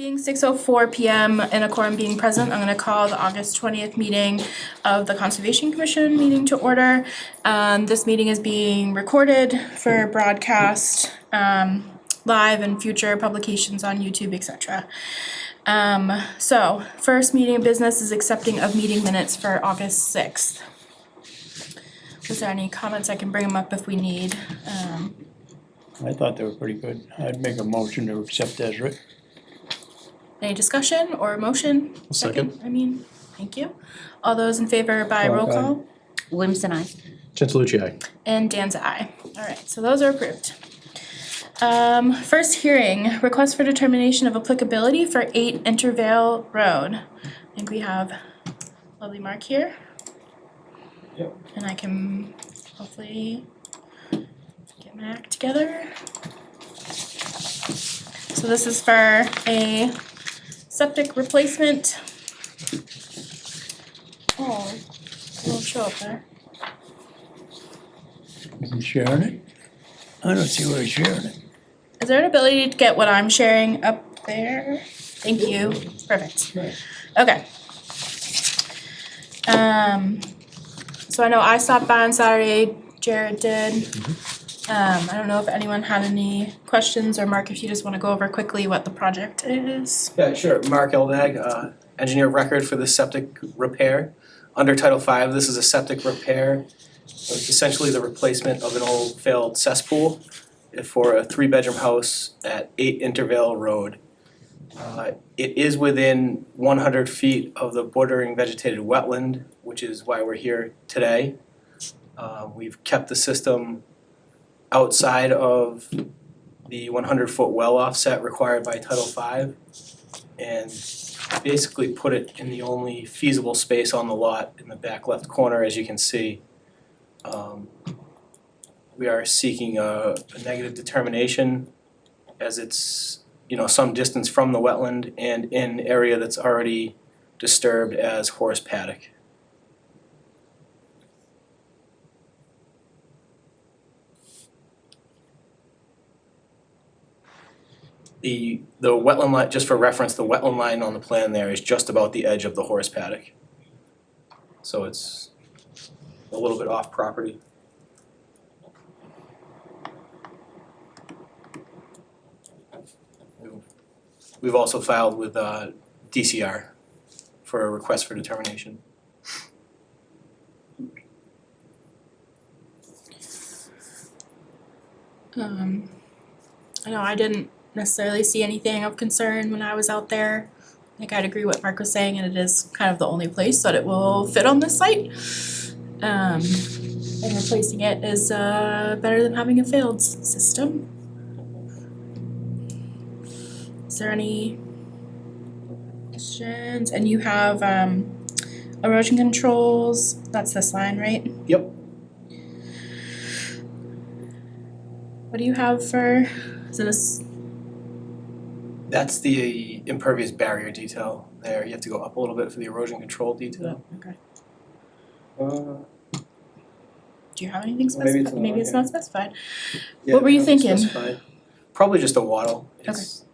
Being 6:04 p.m. and a quorum being present, I'm going to call the August 20th meeting of the Conservation Commission meeting to order. This meeting is being recorded for broadcast live and future publications on YouTube, etc. So, first meeting of business is accepting of meeting minutes for August 6th. Is there any comments? I can bring them up if we need. I thought they were pretty good. I'd make a motion to accept as written. Any discussion or motion? Second. Thank you. All those in favor by roll call? Williamson, aye. Gentilucci, aye. And Dan's aye. Alright, so those are approved. First hearing, request for determination of applicability for 8 Intervale Road. I think we have lovely Mark here. Yep. And I can hopefully get my act together. So this is for a septic replacement. Oh, it won't show up there. Is he sharing it? I don't see where he's sharing it. Is there an ability to get what I'm sharing up there? Thank you. Perfect. Okay. So I know I stopped by on Saturday, Jared did. I don't know if anyone had any questions, or Mark, if you just wanna go over quickly what the project is. Yeah, sure. Mark Eldag, engineer of record for the septic repair. Under Title V, this is a septic repair. It's essentially the replacement of an old failed cesspool for a 3-bedroom house at 8 Intervale Road. It is within 100 feet of the bordering vegetated wetland, which is why we're here today. We've kept the system outside of the 100-foot well offset required by Title V, and basically put it in the only feasible space on the lot in the back left corner, as you can see. We are seeking a negative determination, as it's, some distance from the wetland and in area that's already disturbed as horse paddock. The wetland line, just for reference, the wetland line on the plan there is just about the edge of the horse paddock. So it's a little bit off property. We've also filed with DCR for a request for determination. I know I didn't necessarily see anything of concern when I was out there. I think I'd agree with what Mark was saying, and it is kind of the only place that it will fit on this site. And replacing it is better than having a failed system. Is there any questions? And you have erosion controls, that's this line, right? Yep. What do you have for, is it a That's the impervious barrier detail there. You have to go up a little bit for the erosion control detail. okay. Uh, Do you have anything Maybe specified? it's not, Maybe it's yeah. not specified. yeah, What were you nothing thinking? specified. Probably just a wattle. It's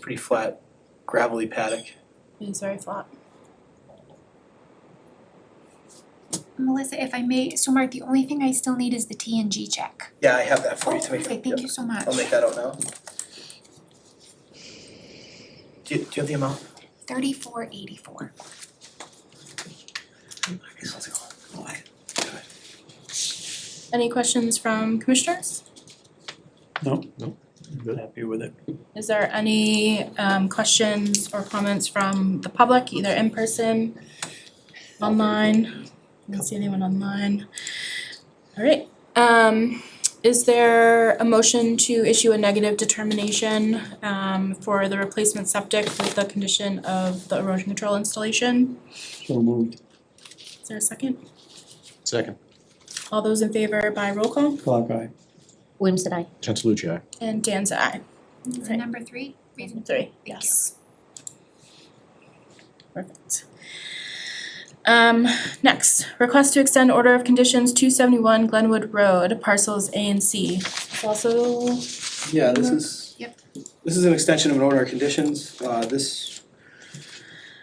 pretty flat, gravelly paddock. It's very flat. Melissa, if I may, so Mark, the only thing I still need is the TNG check. Yeah, I have that for Oh, you to make. perfect, thank you so much. I'll make that out now. Do you have the amount? 3484. How's it going? Any questions from commissioners? No, Good. happy with it. Is there any questions or comments from the public, either in person, online? I don't see anyone online. Alright, is there a motion to issue a negative determination for the replacement septic with the condition of the erosion control installation? So moved. Is there a second? Second. All those in favor by roll call? Clock eye. Williamson, aye. Gentilucci, aye. And Dan's aye. Is it number 3? Reason 3, Thank yes. Perfect. Next, request to extend order of conditions 271 Glenwood Road, parcels A and C. It's also, Yeah, this is. Yep. This is an extension of an order of conditions. This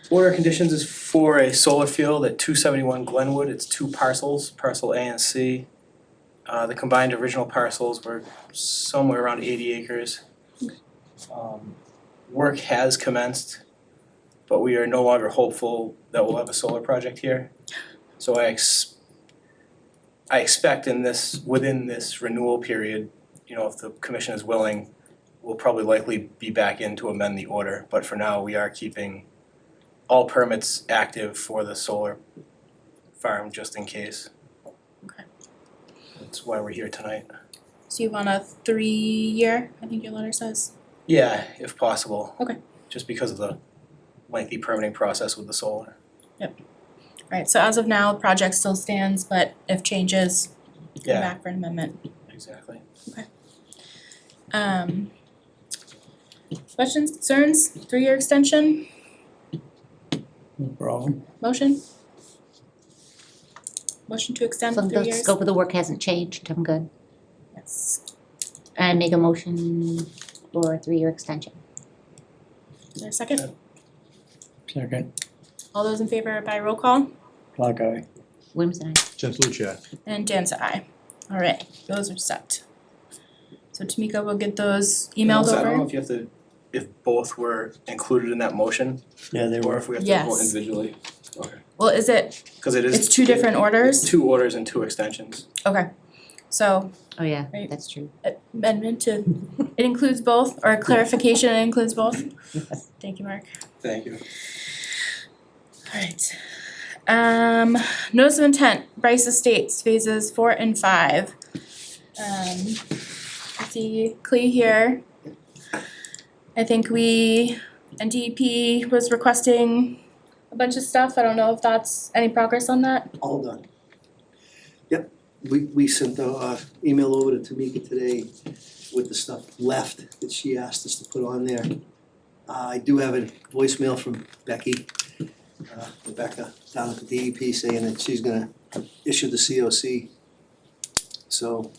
order of conditions is for a solar field at 271 Glenwood. It's 2 parcels, parcel A and C. The combined original parcels were somewhere around 80 acres. Work has commenced, but we are no longer hopeful that we'll have a solar project here. So I expect within this renewal period, if the commission is willing, we'll probably likely be back in to amend the order. But for now, we are keeping all permits active for the solar farm just in case. Okay. That's why we're here tonight. So you want a 3-year, I think your letter says? Yeah, if possible. Okay. Just because of the lengthy permitting process with the solar. Right, so as of now, the project still stands, but if changes, come Yeah. back for an amendment. Exactly. Questions, concerns, 3-year extension, No problem. motion? Motion to extend So for 3 the years? scope of the work hasn't changed, I'm good. Yes. I make a motion for a 3-year extension. Is there a second? Second, All those in favor by roll call? clock eye. Williams and I. Jen Slucci, aye. And Dan said aye. All right, those are set. So Tamika will get those emailed Also, I don't know over. if both were included in that motion, Yeah, they or were. if we have to vote Yes. individually. Okay. Well, is it, Cause it is. it's 2 different orders? 2 orders and 2 extensions. Okay, so Oh, yeah, Right. that's true. amendment to, it includes both, or clarification, it includes both? Thank you, Mark. Thank you. Alright. Notice of intent, Bryce Estates, phases 4 and 5. I see Clea here. I think and DEP was requesting a bunch of stuff, I don't know if that's any progress on that? All done. Yep, we sent the email over to Tamika today with the stuff left that she asked us to put on there. I do have a voicemail from Rebecca down at the DEP saying that she's gonna issue the COC. So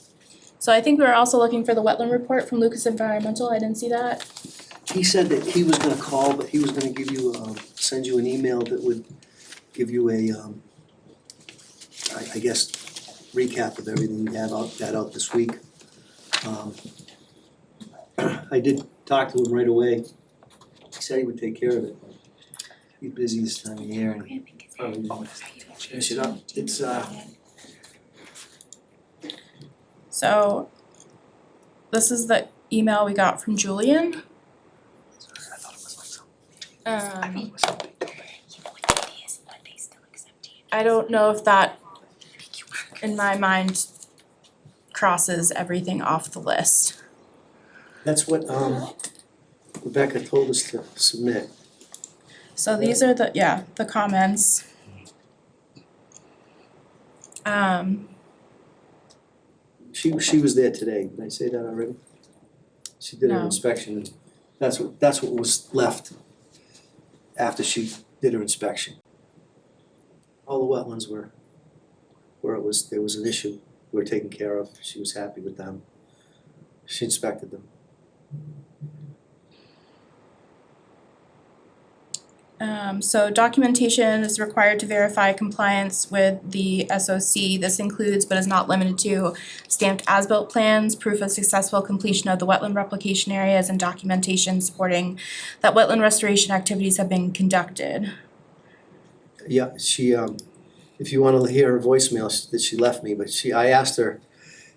So I think we were also looking for the wetland report from Lucas Environmental, I didn't see that. he said that he was gonna call, but he was gonna give you, send you an email that would give you a, I guess, recap of everything, have that out this week. I did talk to him right away. He said he would take care of it. He's busy this time of year and finish it up. It's, So this is the email we got from Julian. I don't know if that, in my mind, crosses everything off the list. that's what, Rebecca told us to submit. So these are the comments. She was there today, did I say that already? She did her No. inspection, and that's what was left after she did her inspection. All the wetlands were, there was an issue, were taken care of, she was happy with them. She inspected them. So documentation is required to verify compliance with the SOC. This includes but is not limited to stamped as-built plans, proof of successful completion of the wetland replication areas, and documentation supporting that wetland restoration activities have been conducted. Yeah, she, if you wanna hear her voicemail that she left me, but I asked her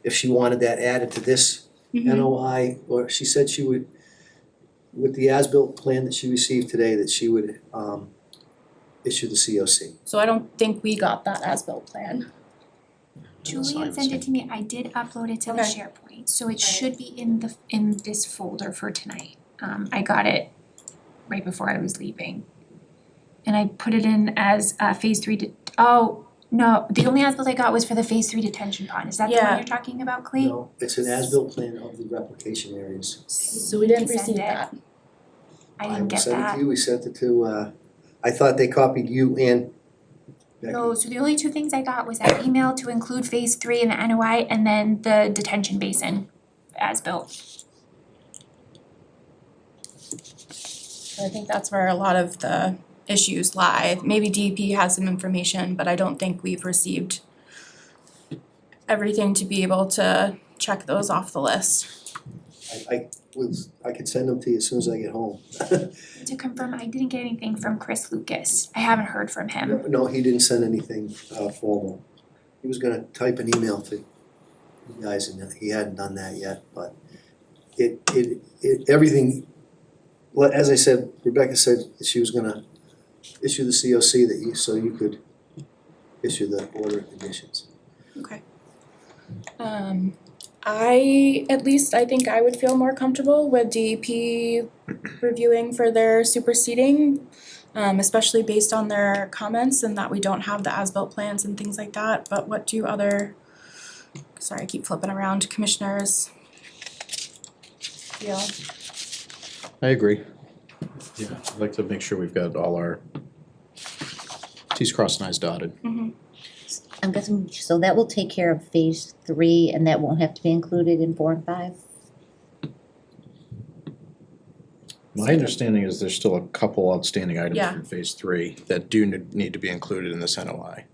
if she wanted that added to this NOI, or she said she would, with the as-built plan that she received today, that she would, issue the COC. So I don't think we got that as-built plan. Julian sent it to me, I did upload it to the Okay. SharePoint, so it should be in this folder for tonight. I got it right before I was leaving. And I put it in as phase 3 oh, no, the only as-built I got was for the phase 3 detention pond, is that the Yeah. one you're talking about, Clea? No, it's an as-built plan of the replication areas. So we didn't Send receive it. that. I didn't get sent it that. to you, we sent it to, I thought they copied you and Becky. No, so the only 2 things I got was that email to include phase 3 in the NOI and then the detention basin as built. So I think that's where a lot of the issues lie. Maybe DEP has some information, but I don't think we've received everything to be able to check those off the list. I could send them to you as soon as I get home. To confirm, I didn't get anything from Chris Lucas. I haven't heard from him. No, he didn't send anything formal. He was gonna type an email to you guys, and he hadn't done that yet, but everything, well, as I said, Rebecca said that she was gonna issue the COC so you could issue the order of conditions. Okay. I think I would feel more comfortable with DEP reviewing for their superseding, especially based on their comments and that we don't have the as-built plans and things like that. But what do other, sorry, I keep flipping around, commissioners feel? I agree. Yeah, I'd like to make sure we've got all our T's crossed and I's dotted. I'm guessing, so that will take care of phase 3 and that won't have to be included in 4 and 5? My understanding is there's still a couple outstanding items Yeah. from phase 3 that do need to be included in this NOI.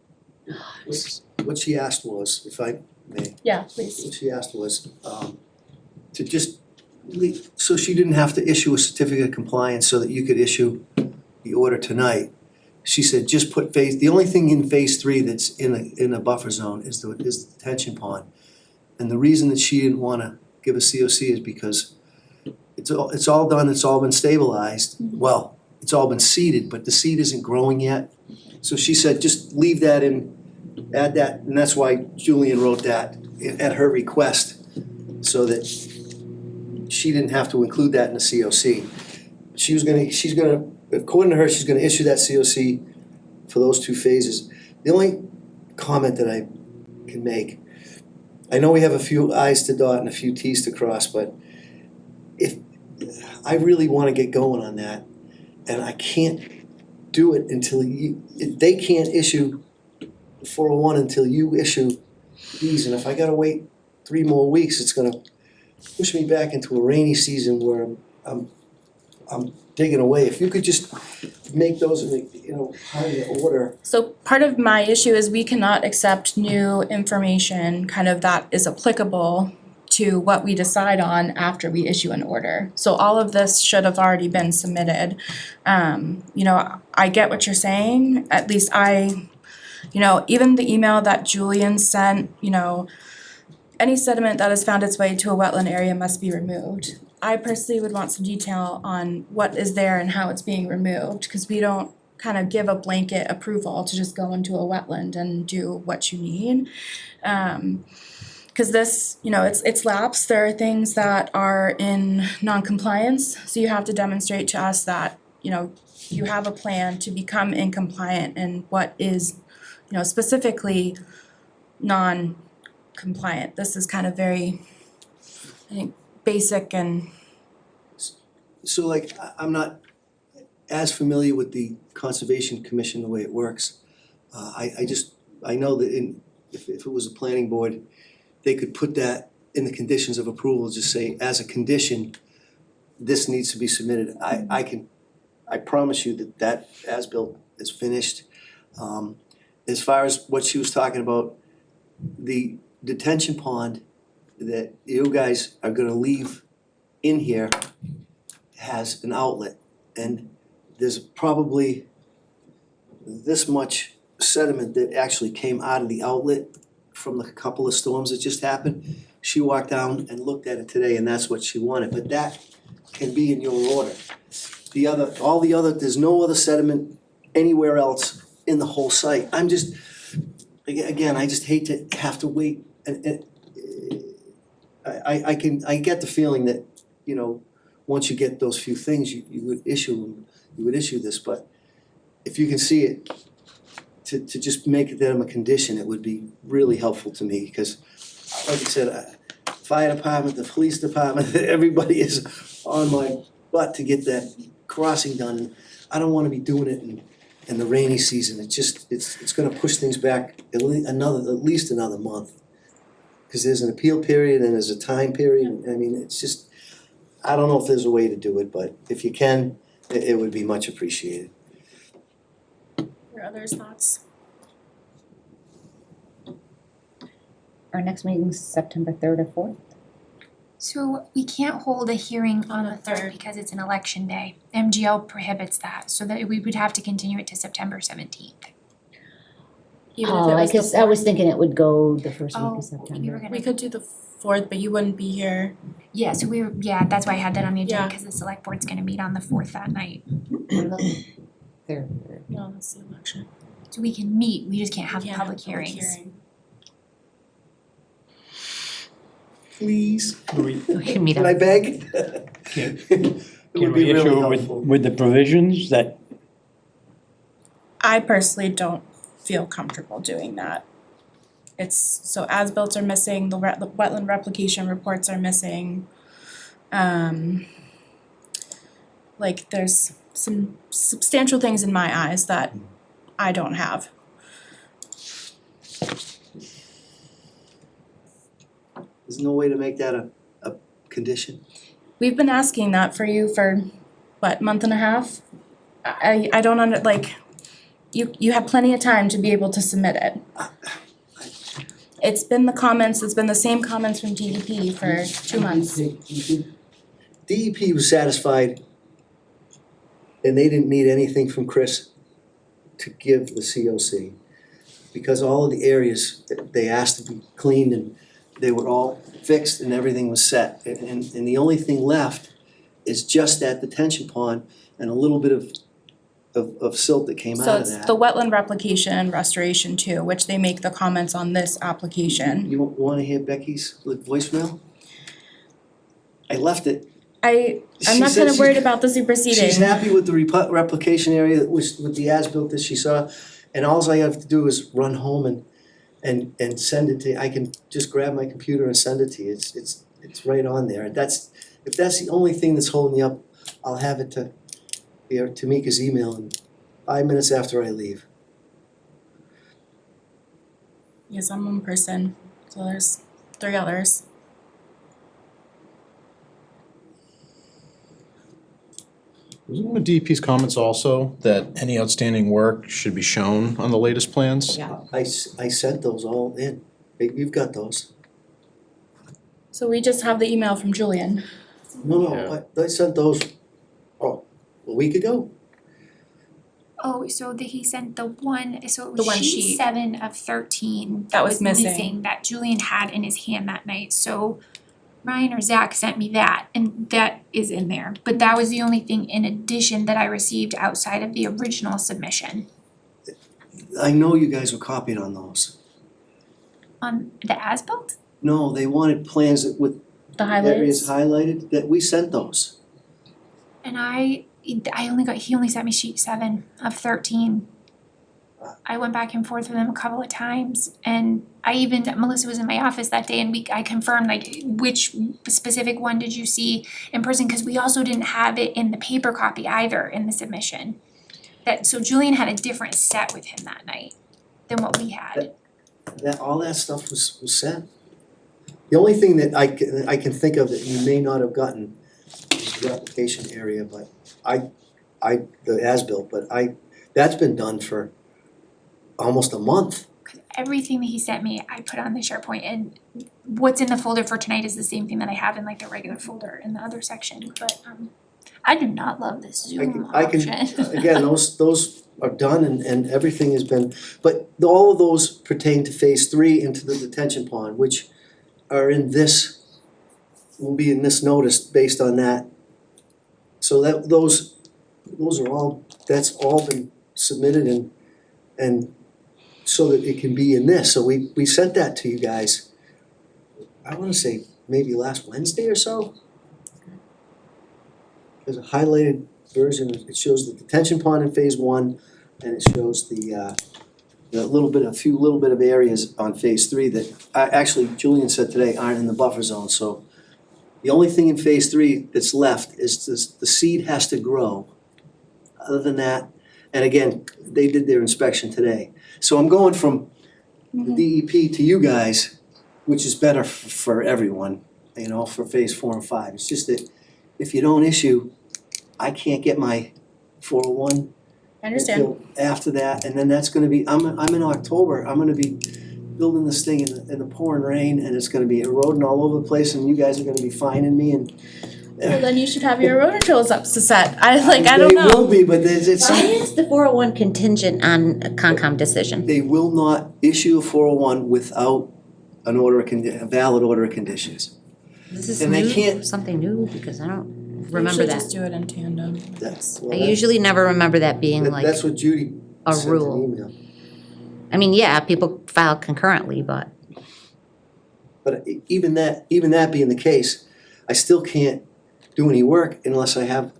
What she asked was, if I may, Yeah, please. what she asked was, to just so she didn't have to issue a certificate of compliance so that you could issue the order tonight. She said, just put the only thing in phase 3 that's in a buffer zone is the detention pond. And the reason that she didn't wanna give a COC is because it's all done, it's all been stabilized. Well, it's all been seeded, but the seed isn't growing yet. So she said, just leave that in, add that, and that's why Julian wrote that at her request, so that she didn't have to include that in the COC. She's gonna, according to her, she's gonna issue that COC for those 2 phases. The only comment that I can make, I know we have a few I's to dot and a few T's to cross, but if, I really wanna get going on that, and I can't do it until they can't issue the 401 until you issue these, and if I gotta wait 3 more weeks, it's gonna push me back into a rainy season where I'm digging away. If you could just make those, part of the order. So part of my issue is we cannot accept new information kind of that is applicable to what we decide on after we issue an order. So all of this should have already been submitted. I get what you're saying, at least even the email that Julian sent, any sediment that has found its way to a wetland area must be removed. I personally would want some detail on what is there and how it's being removed, because we don't kind of give a blanket approval to just go into a wetland and do what you need. Because this, it's lapsed, there are things that are in non-compliance, so you have to demonstrate to us that, you have a plan to become in compliant and what is, specifically non-compliant. This is kind of very, I think, basic and. So I'm not as familiar with the Conservation Commission, the way it works. I know that if it was a planning board, they could put that in the conditions of approval, just say, as a condition, this needs to be submitted. I promise you that as-built is finished. As far as what she was talking about, the detention pond that you guys are gonna leave in here has an outlet, and there's probably this much sediment that actually came out of the outlet from the couple of storms that just happened. She walked down and looked at it today, and that's what she wanted, but that can be in your order. There's no other sediment anywhere else in the whole site. I just hate to have to wait, and I get the feeling that, once you get those few things, you would issue this, but if you can see it, to just make them a condition, it would be really helpful to me, because like I said, fire department, the police department, everybody is on my butt to get that crossing done. I don't wanna be doing it in the rainy season. It's gonna push things back at least another month. Cause there's an appeal period and there's a time period, I mean, it's just, I don't know if there's a way to do it, but if you can, it would be much appreciated. Or others' thoughts? Our next meeting's September 3rd or 4th. So we can't hold a hearing on the third because it's an election day. MGL prohibits that, so that we would have to continue it to September 17th. Even if it Oh, I was the guess I was 4th? thinking it would go the first week Oh, of you were September. gonna. We could do the 4th, but you wouldn't be here. Yeah, so that's why I had that on the agenda, Yeah. because the select board's gonna meet on the 4th that night. What about the 3rd? No, that's the election. So we can meet, we just can't have Can't public have hearings. hearing. Please, We can meet can I up. beg? Can It can would be we really issue helpful. with the provisions that, I personally don't feel comfortable doing that. It's, so as-built are missing, the wetland replication reports are missing. Like there's some substantial things in my eyes that I don't have. There's no way to make that a condition? We've been asking that for you for, what, month and a half? I don't like, you have plenty of time to be able to submit it. It's been the comments, it's been the same comments from DEP for 2 months. DEP was satisfied, and they didn't need anything from Chris to give the COC. Because all of the areas that they asked to be cleaned and they were all fixed and everything was set. And the only thing left is just that detention pond and a little bit of silt that came So out of it's that. the wetland replication and restoration too, which they make the comments on this application. You wanna hear Becky's voicemail? I left it. I'm She not said kinda she's- worried about the superseding. She's happy with the replication area that was with the as-built that she saw, and alls I have to do is run home and send it to, I can just grab my computer and send it to you, it's right on there, if that's the only thing that's holding me up, I'll have it to Tamika's email in 5 minutes after I leave. Yes, I'm one person, so there's 3 others. Wasn't one of DEP's comments also that any outstanding work should be shown on the latest plans? Yeah. I sent those all in, you've got those. So we just have the email from Julian. No, I sent those, a week ago. Oh, so he sent the one, so it The one was sheet sheet. 7 of 13 That was missing. that Julian had in his hand that night, so Ryan or Zach sent me that, and that is in there, but that was the only thing in addition that I received outside of the original submission. I know you guys were copied on those. On the as-built? No, they wanted plans that with The areas highlights. highlighted, that we sent those. And he only sent me sheet 7 of 13. I went back and forth with him a couple of times, and Melissa was in my office that day, and I confirmed like which specific one did you see in person, cause we also didn't have it in the paper copy either in the submission. So Julian had a different set with him that night than what we had. All that stuff was sent. The only thing that I can think of that you may not have gotten is the application area, but the as-built, but that's been done for almost a month. Everything that he sent me, I put on the SharePoint, and what's in the folder for tonight is the same thing that I have in like the regular folder in the other section, but I do not love this Zoom I can option. again, those are done and everything has been, but all of those pertain to phase 3 into the detention pond, which are in this, will be in this notice based on that. So those are all, that's all been submitted and so that it can be in this, so we sent that to you guys, I wanna say maybe last Wednesday or so. There's a highlighted version, it shows the detention pond in phase 1, and it shows a few little bit of areas on phase 3 that, actually Julian said today aren't in the buffer zone, so the only thing in phase 3 that's left is the seed has to grow. Other than that, and again, they did their inspection today. So I'm going from the DEP to you guys, which is better for everyone, for phase 4 and 5. It's just that if you don't issue, I can't get my 401 I understand. until after that, and then that's gonna be, I'm in October, I'm gonna be building this thing in the pouring rain, and it's gonna be eroding all over the place, and you guys are gonna be fining me, and Well, then you should have your rotor tools up to set. I don't they know. will be, but it's, Why is the 401 contingent on a Concom decision? they will not issue a 401 without an order of a valid order of conditions. This is And they new, can't- something new, because I don't We remember should that. just do it in tandem. That's, I usually never remember that being like that's what Judy a sent an rule. email. I mean, yeah, people file concurrently, but But even that being the case, I still can't do any work unless I have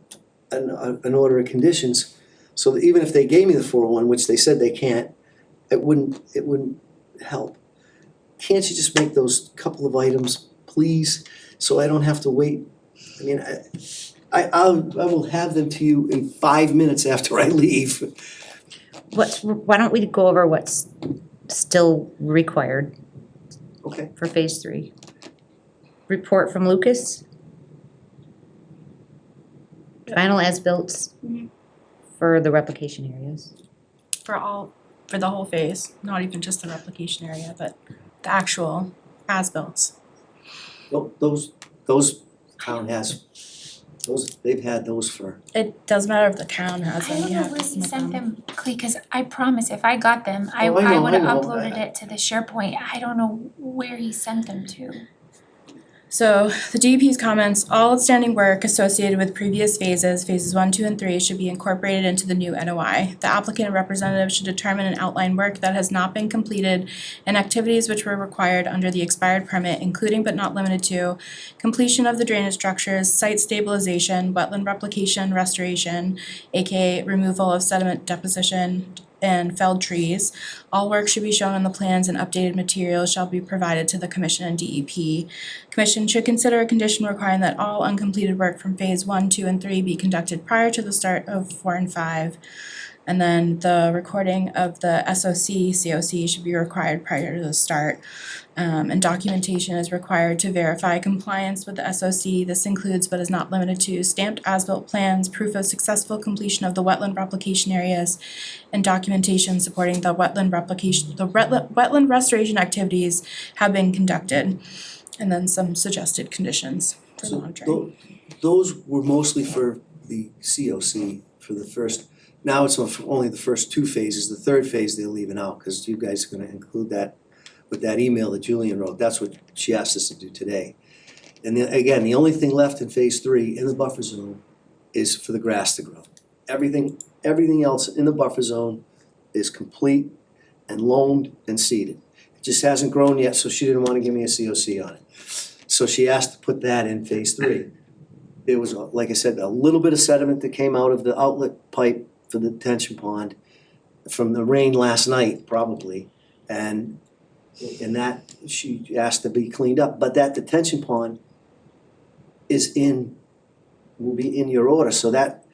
an order of conditions. So that even if they gave me the 401, which they said they can't, it wouldn't help. Can't you just make those couple of items, please, so I don't have to wait? I mean, I will have them to you in 5 minutes after I leave. why don't we go over what's still required Okay. for phase 3? Report from Lucas. Final as-built Mhm. for the replication areas. For the whole phase, not even just the replication area, but the actual as-bills. Those town has, they've had those for, It doesn't matter if the town has I them, don't you know have where to he submit sent them. them, Clea, cause I promise if I got them, I Oh, I know, would have I know. uploaded it to the SharePoint. I don't know where he sent them to. So the DEP's comments, all outstanding work associated with previous phases 1, 2, and 3 should be incorporated into the new NOI. The applicant and representative should determine and outline work that has not been completed and activities which were required under the expired permit, including but not limited to completion of the drainage structures, site stabilization, wetland replication, restoration, aka removal of sediment deposition, and felled trees. All work should be shown on the plans and updated materials shall be provided to the commission and DEP. Commission should consider a condition requiring that all uncompleted work from phase 1, 2, and 3 be conducted prior to the start of 4 and 5. And then the recording of the SOC, COC should be required prior to the start. And documentation is required to verify compliance with the SOC. This includes but is not limited to stamped as-built plans, proof of successful completion of the wetland replication areas, and documentation supporting the wetland restoration activities have been conducted. And then some suggested conditions for so monitoring. those were mostly for the COC for the first. Now it's only the first 2 phases. The third phase they're leaving out, because you guys are gonna include that with that email that Julian wrote. That's what she asked us to do today. And then again, the only thing left in phase 3 in the buffer zone is for the grass to grow. Everything else in the buffer zone is complete and loamed and seeded. It just hasn't grown yet, so she didn't wanna give me a COC on it. So she asked to put that in phase 3. There was, like I said, a little bit of sediment that came out of the outlet pipe for the detention pond from the rain last night, probably. And that, she asked to be cleaned up, but that detention pond will be in your order, so that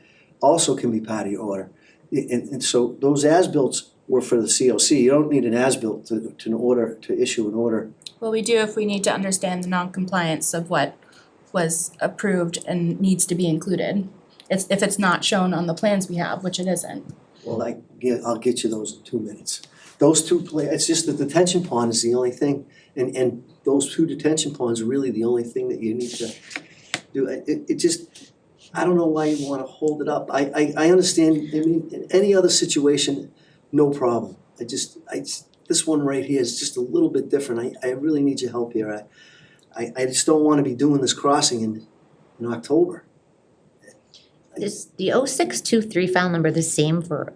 also can be part of your order. And so those as-bills were for the COC, you don't need an as-built to issue an order. Well, we do if we need to understand the non-compliance of what was approved and needs to be included. It's if it's not shown on the plans we have, which it isn't. Well, I'll get you those in 2 minutes. Those two, it's just the detention pond is the only thing, and those 2 detention ponds are really the only thing that you need to do. It just, I don't know why you wanna hold it up. I understand, I mean, in any other situation, no problem. This one right here is just a little bit different. I really need your help here. I just don't wanna be doing this crossing in October. Is the 0623 file number the same for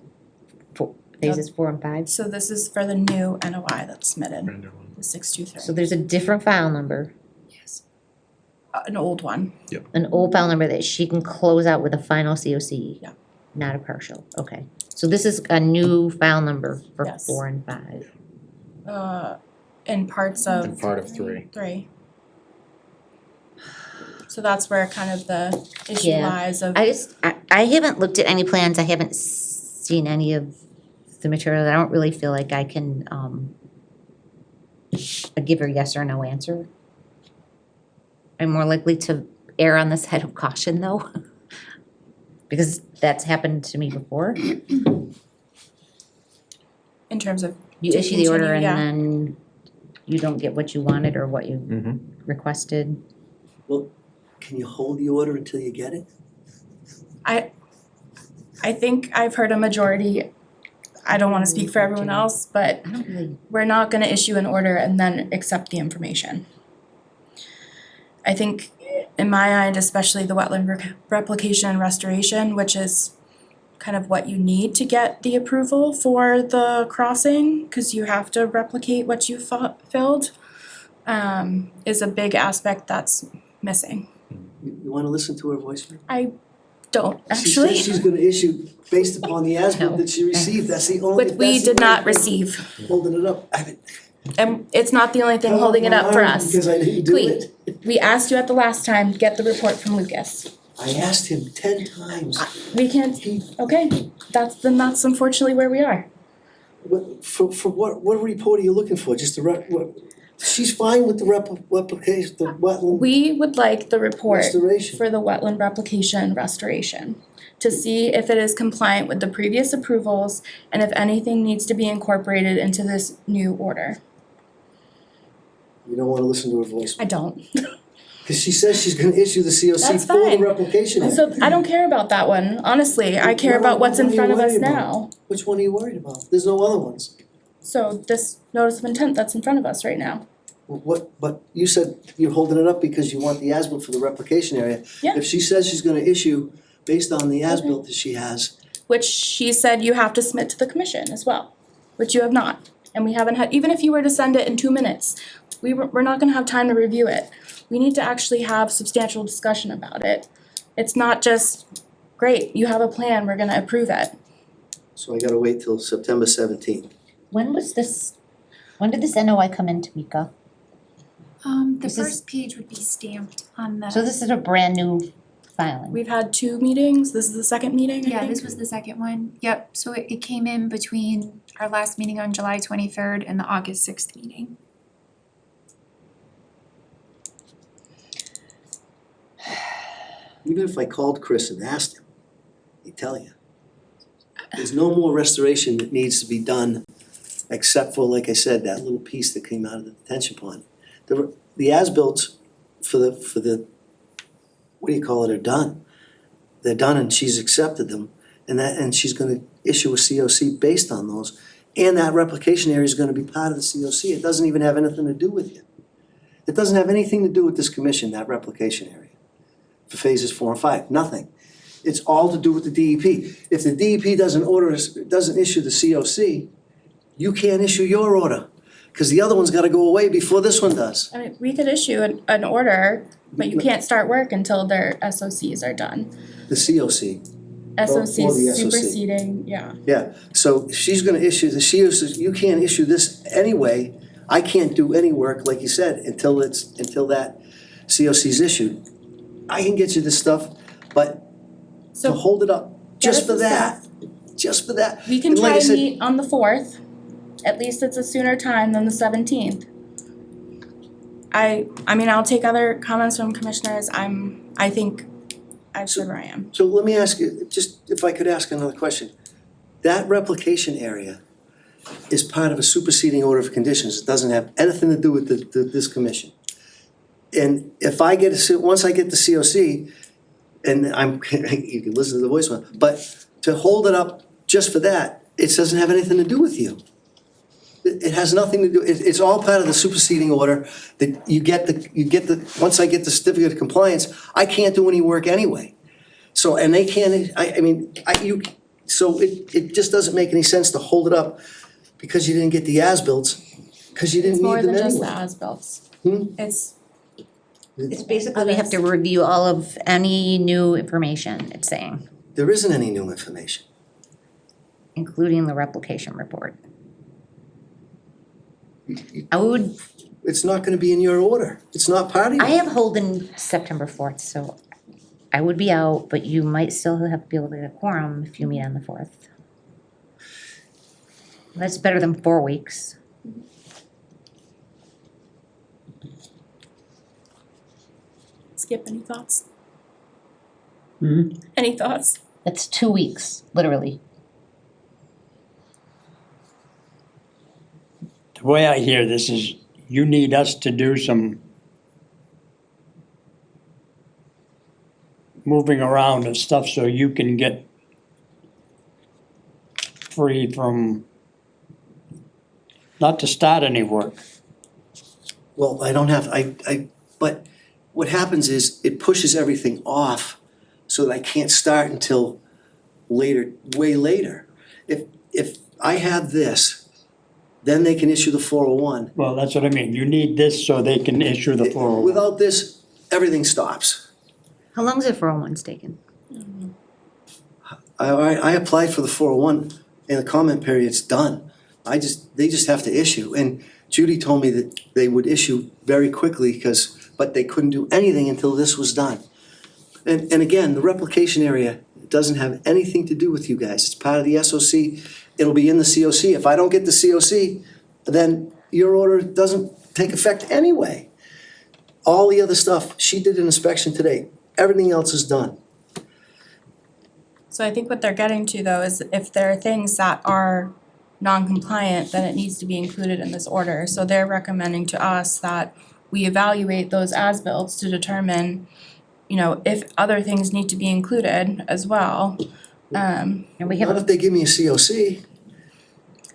phases 4 and 5? So this is for the new NOI that's submitted, the 623. So there's a different file number, Yes. An old one. an old file number that she can close out with a final COC? Yeah. Not a partial, okay. So this is a new file number for Yes. 4 and 5. In parts of And part of 3. 3. So that's where kind of the issue Yeah. lies of. I haven't looked at any plans, I haven't seen any of the material, I don't really feel like I can, give her yes or no answer. I'm more likely to err on the side of caution though? Because that's happened to me before. In terms of, You To issue the order and continue, yeah. then you don't get what you wanted or what you Mm-hmm. requested. Well, can you hold the order until you get it? I think I've heard a majority, I don't wanna speak for everyone else, but I don't really, we're not gonna issue an order and then accept the information. I think in my mind, especially the wetland replication and restoration, which is kind of what you need to get the approval for the crossing, cause you have to replicate what you filled, is a big aspect that's missing. You wanna listen to her voicemail? Don't She actually, says she's gonna issue based upon the as-built No. that she received, that's the only, but we that's the did not only thing receive, holding it up. and it's not the only thing Cut off holding it my up for arm us. Because I didn't do Wait. it. We asked you at the last time, get the report from Lucas. I asked him 10 times. We can't, He, okay, that's unfortunately where we are. for what report are you looking for? Just the what? She's fine with the replication, the wetland We would like the report restoration. for the wetland replication and restoration to see if it is compliant with the previous approvals and if anything needs to be incorporated into this new order. You don't wanna listen to her voice. I don't. Cause she says she's gonna issue the COC That's for the fine. replication area. So I don't care about that one, honestly. I care about what's in front of us now. Which one are you worried about? There's no other ones. So this notice of intent that's in front of us right now. But you said you're holding it up because you want the as-built for the replication area. Yeah. If she says she's gonna issue based on the as-built that she has, Which she said you have to submit to the commission as well, which you have not. And we haven't had, even if you were to send it in 2 minutes, we're not gonna have time to review it. We need to actually have substantial discussion about it. It's not just, great, you have a plan, we're gonna approve it. so I gotta wait till September 17th. when did this NOI come in, Tamika? The This is- first page would be stamped on the. So this is a brand new filing. We've had 2 meetings, this is the second meeting, I Yeah, think. this was the second one. Yep, so it came in between our last meeting on July 23rd and the August 6th meeting. Even if I called Chris and asked him, he'd tell you. There's no more restoration that needs to be done except for, like I said, that little piece that came out of the detention pond. The as-bills for the, what do you call it, are done. They're done and she's accepted them and she's gonna issue a COC based on those. And that replication area is gonna be part of the COC. It doesn't even have anything to do with you. It doesn't have anything to do with this commission, that replication area. For phases 4 and 5, nothing. It's all to do with the DEP. If the DEP doesn't issue the COC, you can't issue your order, cause the other one's gotta go away before this one does. I mean, we could issue an order, but you can't start work until their SOCs are done. The COC, for the SOCs SOC. superseding, yeah. yeah, so if she's gonna issue the COC, you can't issue this anyway. I can't do any work, like you said, until that COC's issued. I can get you this stuff, but to So hold it up just us for the that, just for that. we can And like try I and said, meet on the 4th, at least it's a sooner time than the 17th. I mean, I'll take other comments from commissioners, I think I've said where I am. So let me ask you, just if I could ask another question. That replication area is part of a superseding order of conditions. It doesn't have anything to do with this commission. And if I get once I get the COC, and you can listen to the voicemail, but to hold it up just for that, it doesn't have anything to do with you. It has nothing to do, it's all part of the superseding order that you get once I get the certificate of compliance, I can't do any work anyway. So, and they can't, so it just doesn't make any sense to hold it up because you didn't get the as-bills, because you It's didn't more need them than just the anyway. as-bills. Hmm? It's basically, we have to review all of any new information, it's saying, There isn't any new information. including the replication report. I would, It's not gonna be in your order. It's not part of you. I have Holden September 4th, so I would be out, but you might still have to be able to get a quorum if you meet on the 4th. That's better than 4 weeks. Skip, any thoughts? Hmm? Any thoughts? That's 2 weeks, literally. The way I hear this is you need us to do some moving around and stuff so you can get free from, not to start any work. Well, I don't have, but what happens is it pushes everything off so that I can't start until later, way later. If I have this, then they can issue the 401. Well, that's what I mean. You need this so they can issue the 401. Without this, everything stops. How long is it for one's taken? I applied for the 401 and the comment period's done. They just have to issue. And Judy told me that they would issue very quickly but they couldn't do anything until this was done. And again, the replication area doesn't have anything to do with you guys. It's part of the SOC. It'll be in the COC. If I don't get the COC, then your order doesn't take effect anyway. All the other stuff, she did an inspection today. Everything else is done. So I think what they're getting to though is if there are things that are non-compliant, then it needs to be included in this order. So they're recommending to us that we evaluate those as-built to determine, if other things need to be included as well. And we Not have, if they give me a COC.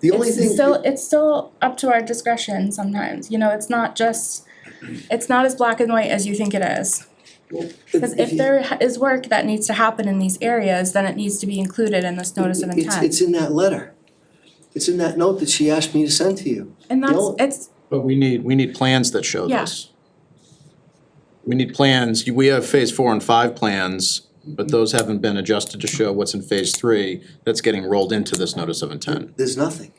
The only thing. It's still up to our discretion sometimes, it's not as black and white as you think it is. Because if there is work that needs to happen in these areas, then it needs to be included in this notice of intent. It's in that letter. It's in that note that she asked me to send to you. And it's, But we need plans that show Yeah. this. We need plans, we have phase 4 and 5 plans, but those haven't been adjusted to show what's in phase 3 that's getting rolled into this notice of intent. There's nothing,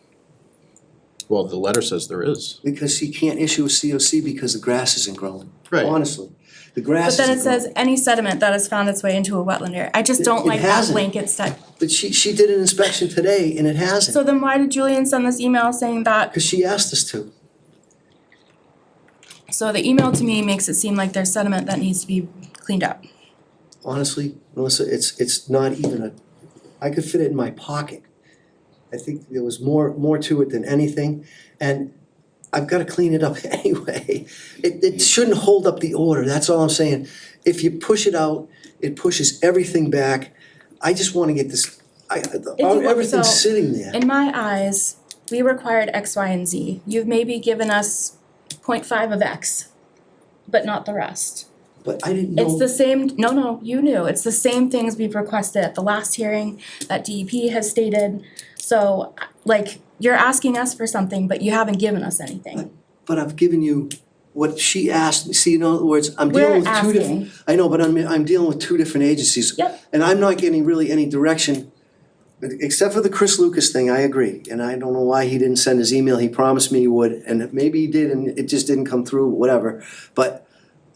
Well, the letter says there is. because she can't issue a COC because the grass isn't growing. Right. Honestly, the grass but then isn't it says growing. any sediment that has found its way into a wetland area. I just It- don't it like that hasn't. blanket stuff. But she did an inspection today and it hasn't, So then why did Julian send this email saying that? because she asked us to. So the email to me makes it seem like there's sediment that needs to be cleaned up. Honestly, Melissa, it's not even I could fit it in my pocket. I think there was more to it than anything, and I've gotta clean it up anyway. It shouldn't hold up the order, that's all I'm saying. If you push it out, it pushes everything back. I just wanna get this, everything's so- sitting there. In my eyes, we required X, Y, and Z. You've maybe given us 0.5 of X, but not the rest. But I didn't know. It's the same, no, you knew, it's the same things we've requested at the last hearing that DEP has stated. So, you're asking us for something, but you haven't given us anything. But I've given you what she asked me. See, in other words, I'm dealing with two different. We're asking. I know, but I'm dealing with two different agencies. Yep. And I'm not getting really any direction, except for the Chris Lucas thing, I agree. And I don't know why he didn't send his email, he promised me he would, and maybe he did and it just didn't come through, whatever. But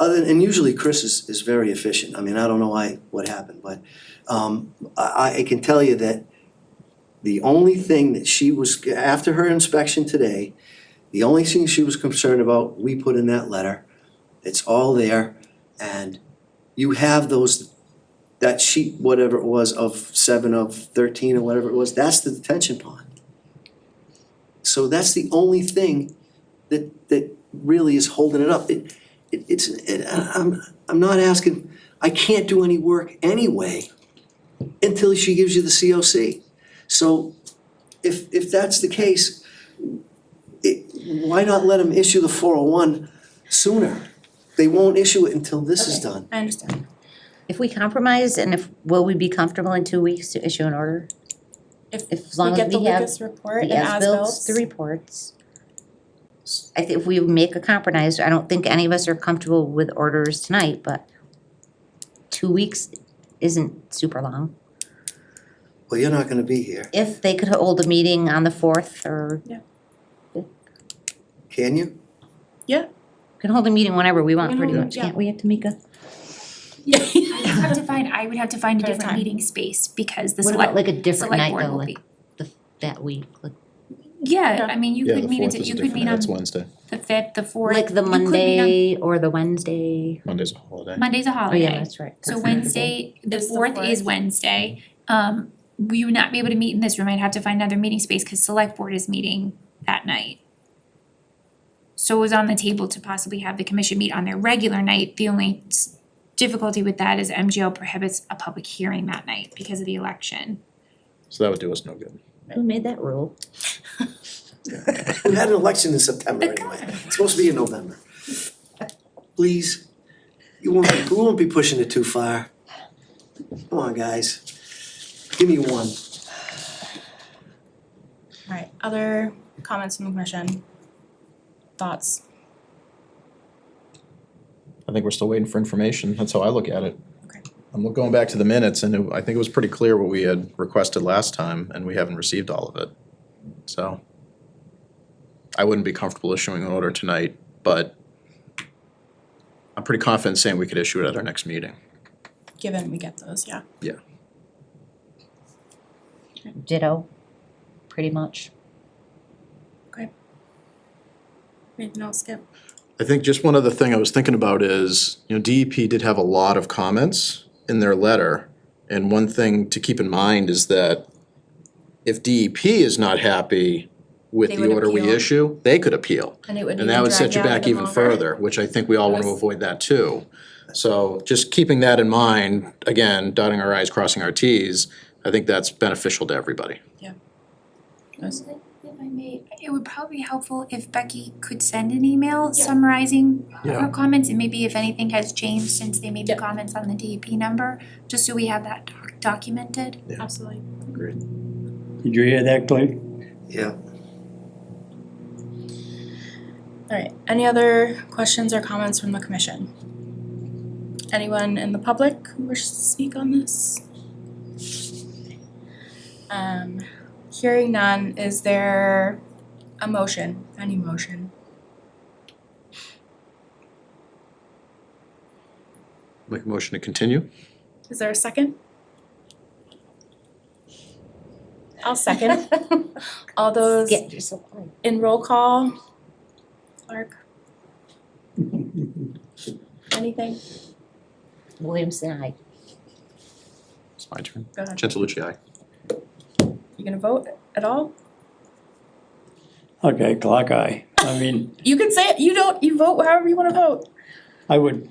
and usually Chris is very efficient, I mean, I don't know what happened, but I can tell you that the only thing that she was, after her inspection today, the only thing she was concerned about, we put in that letter. It's all there, and you have that sheet, whatever it was, of 7 of 13 or whatever it was, that's the detention pond. So that's the only thing that really is holding it up. I'm not asking, I can't do any work anyway until she gives you the COC. So if that's the case, why not let them issue the 401 sooner? They won't issue it until this is done. I understand. if we compromise and will we be comfortable in 2 weeks to issue an order? If As long we as get the we have Lucas report and The as-bills, as-bills. the reports. I think if we make a compromise, I don't think any of us are comfortable with orders tonight, but 2 weeks isn't super long. Well, you're not gonna be here, If they could hold a meeting on the 4th or can you? can hold a meeting whenever we want We can pretty hold it, much, yeah. can't we, Tamika? I would have to find a Fair different time. meeting space because the What about select, like a different select night board though, will like be. that week, like Yeah, I mean, you Yeah, could the meet, fourth is you a could different, meet on that's Wednesday. the fifth, the fourth. Like the You could meet on- Monday or the Wednesday. Monday's a holiday. Monday's a Oh, holiday. yeah, that's right. So Wednesday, the Is the fourth is 4th. Wednesday. We would not be able to meet in this room, I'd have to find another meeting space, cause select board is meeting that night. So it was on the table to possibly have the commission meet on their regular night, the only difficulty with that is MGL prohibits a public hearing that night because of the election. So that would do us no good. Who made that rule? We had an election in September anyway, it's supposed to be in November. Please, we won't be pushing it too far. Come on, guys, give me one. Alright, other comments from the commission? Thoughts? I think we're still waiting for information, that's how I look at it. Okay. I'm going back to the minutes, and I think it was pretty clear what we had requested last time, and we haven't received all of it. So I wouldn't be comfortable issuing an order tonight, but I'm pretty confident saying we could issue it at our next meeting. Given we get those, yeah. Ditto, pretty much. Anything else, Skip? I think just one other thing I was thinking about is, DEP did have a lot of comments in their letter. And one thing to keep in mind is that if DEP is not happy with They the would order we appeal. issue, they could appeal. And it would And that would set you drag out back even longer. further, which I think we all want to Yes. avoid that too. So just keeping that in mind, again, dotting our i's, crossing our t's, I think that's beneficial to everybody. Yes. If I may, it would probably be helpful if Becky could send an email summarizing Yeah. her comments and maybe if anything has changed since they made the Yeah. comments on the DEP number, just so we have that documented. Absolutely. Agreed. Did you hear that, Clay? Yeah. Alright, any other questions or comments from the commission? Anyone in the public who wishes to speak on this? Hearing none, is there a motion, any motion? Make a motion to continue? Is there a second? I'll second. All those Get yourself on. in roll call? Clark? Anything? Williamson, aye. It's my turn. Go ahead. Gentilucci, aye. You gonna vote at all? Okay, clock eye. I mean, You can say it, you vote however you wanna vote. I would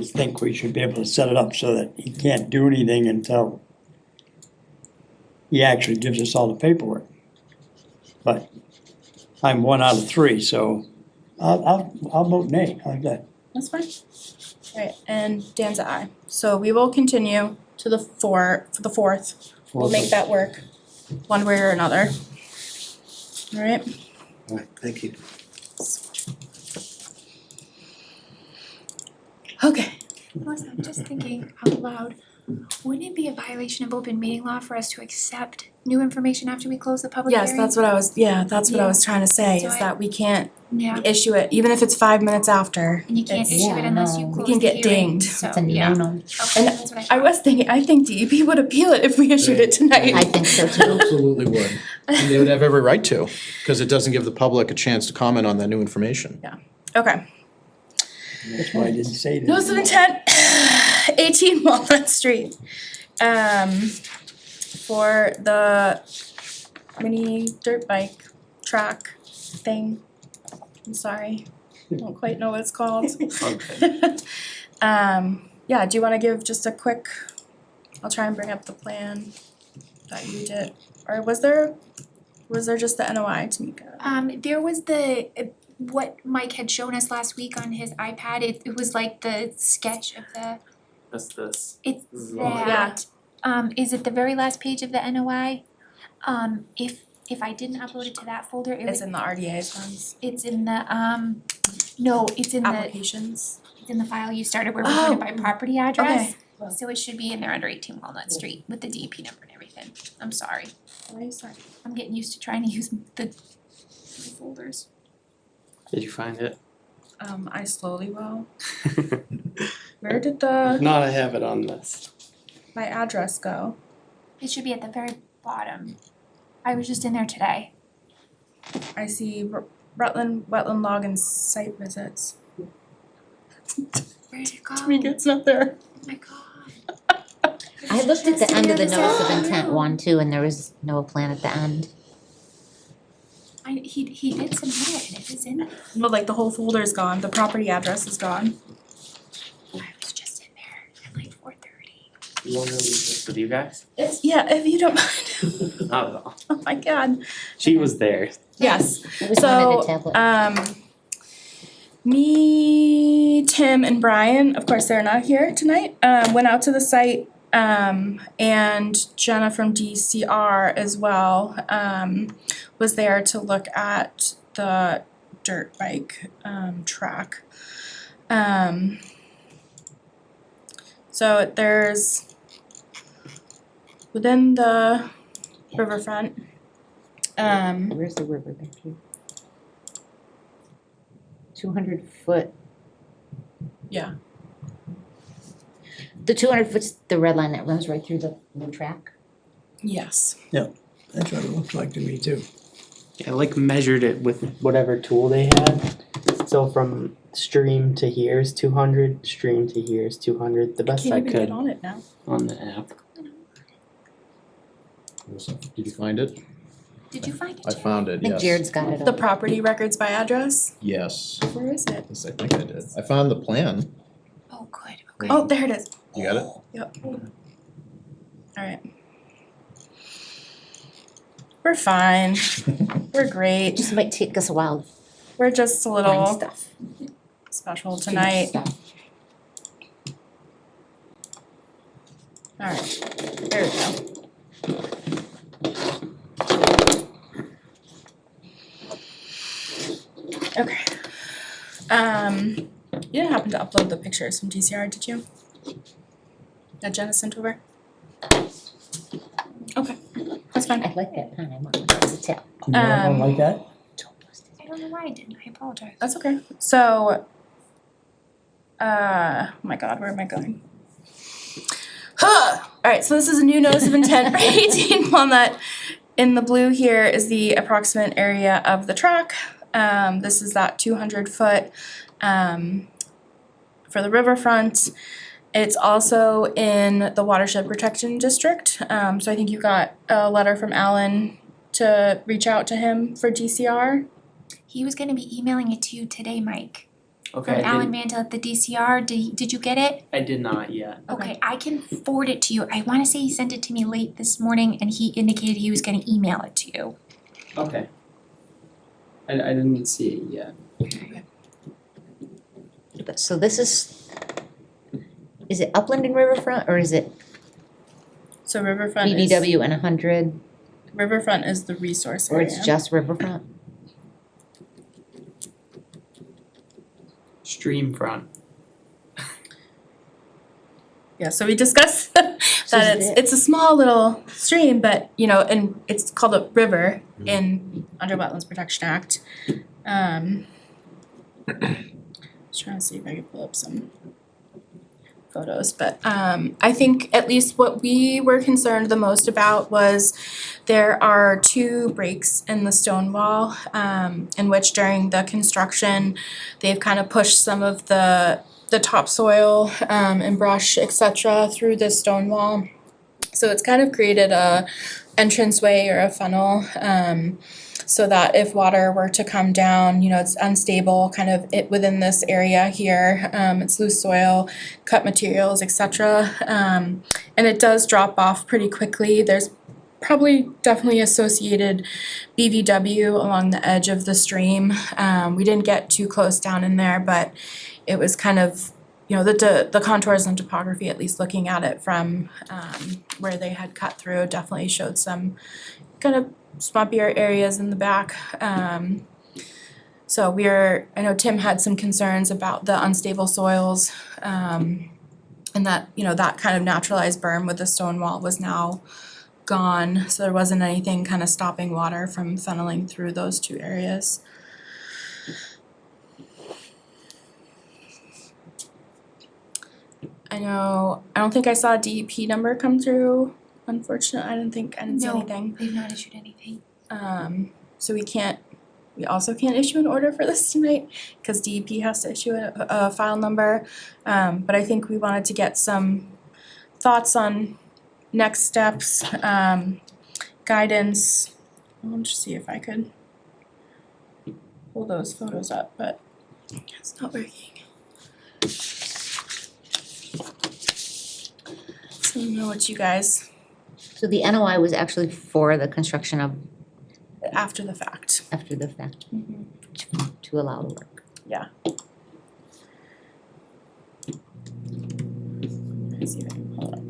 think we should be able to set it up so that he can't do anything until he actually gives us all the paperwork. But I'm 1 out of 3, so I'll vote nay on that. That's fine. Alright, and Dan's an aye. So we will continue to the for the fourth. We'll make that work, one way or another. Alright, All right, thank you. okay. Melissa, I'm just thinking out loud, wouldn't it be a violation of open meeting law for us to accept new information after we close the public hearing? Yes, that's what I was trying to say, So is I- that we can't Yeah, issue it, even if it's 5 minutes after. and you can't It's- issue it Yeah, unless no. you We close can the get hearing, dinged. so, It's a yeah. no-no. Okay, that's what I I thought. was thinking, I think DEP would appeal it if we issued it tonight. I think so too. Absolutely would. And they would have every right to, because it doesn't give the public a chance to comment on that new information. Okay. That's why I didn't say that. Notice of intent, 18 Walnut Street. For the mini dirt bike track thing. I'm sorry, don't quite know what it's called. Yeah, do you wanna give just a quick, I'll try and bring up the plan that you did, or was there just the NOI, Tamika? There was what Mike had shown us last week on his iPad, it was like the sketch of the, That's this. it's Yeah. that. Is it the very last page of the NOI? If I didn't upload it to that folder, it It's would, in the RDA's ones, it's in the, no, it's in the, applications. it's in the file you started where we put it by property address. Okay. So it should be in there under 18 Walnut Street with the DEP number and everything. I'm sorry, Why are you sorry? I'm getting used to trying to use the folders. Did you find it? I slowly will. Where did the, Not I have it on this. my address go? It should be at the very bottom. I was just in there today. I see Rutland wetland log and site visits. Where'd it go? Tamika's not there. Oh my god. I looked at the end of the notice of Yeah. intent one too, and there was no plan at the end. He did submit it and it was in there. No, like the whole folder's gone, the property address is gone. I was just in there at like 4:30. You want me to leave this with you guys? Yeah, if you don't mind. Not at all. Oh my god. She was there. Yes, It was so, on a tablet. me, Tim and Brian, of course, they're not here tonight, went out to the site. And Jenna from DCR as well, was there to look at the dirt bike, track. So there's, within the riverfront, Where's the river back here? 200-foot. yeah, The 200-foot's the red line that runs right through the track. yes. That's what it looks like to me too. I like measured it with whatever tool they had. So from stream to here is 200, stream to here is 200, the best I Can't even could get on it now. on the app. Did you find it? Did you find it? I found I it, think yes. Jared's got it The on. property records by address, Yes, where is it? yes, I think I did. I found the plan. Oh, good, okay. Oh, there it is. You got it? Yep. Alright. We're fine, we're It great, just might take us a while we're just a to find little stuff. special Too much tonight. stuff. Alright, there we go. Okay. You didn't happen to upload the pictures from DCR, did you? That Jenna sent over? Okay, that's fine. I like that pen, I want one as a tip. You want one like that? I don't know why I didn't, I apologize. That's okay. So, oh my god, where am I going? Alright, so this is a new notice of intent for 18 Walnut. In the blue here is the approximate area of the track. This is that 200-foot for the riverfront. It's also in the watershed protection district. So I think you got a letter from Alan to reach out to him for DCR. He was gonna be emailing it to you today, Mike, Okay, from Alan Mantle at the DCR. Did you get it? I did not yet. Okay, I can forward it to you. I wanna say he sent it to me late this morning and he indicated he was gonna email it to you. Okay. I didn't see it yet. So this is it Upland and Riverfront, or is it So riverfront is, BBW and 100, riverfront is the resource or area. it's just Riverfront? Stream front. Yeah, so we discussed that So is it's a small little stream, but you know, and it's called a river in under Wetlands Protection Act. Just trying to see if I can pull up some photos, but I think at least what we were concerned the most about was there are two breaks in the stone wall, in which during the construction, they've kind of pushed some of the topsoil and brush, etc. through this stone wall. So it's kind of created a entranceway or a funnel, so that if water were to come down, you know, it's unstable kind of within this area here. It's loose soil, cut materials, etc. And it does drop off pretty quickly. There's probably definitely associated BVW along the edge of the stream. We didn't get too close down in there, but it was kind of, you know, the contours and topography, at least looking at it from where they had cut through, definitely showed some kind of swampier areas in the back. So I know Tim had some concerns about the unstable soils, and that, you know, that kind of naturalized berm with the stone wall was now gone, so there wasn't anything kind of stopping water from funneling through those two areas. I don't think I saw a DEP number come through, unfortunately, I didn't see No. anything. They've not issued anything. so we also can't issue an order for this tonight, cause DEP has to issue a file number. But I think we wanted to get some thoughts on next steps, guidance. I'll just see if I could pull those photos up, but it's not working. So I don't know what you guys, So the NOI was actually for the construction of after the fact. after the fact to allow the work. Yeah. Let's see if I can pull it up.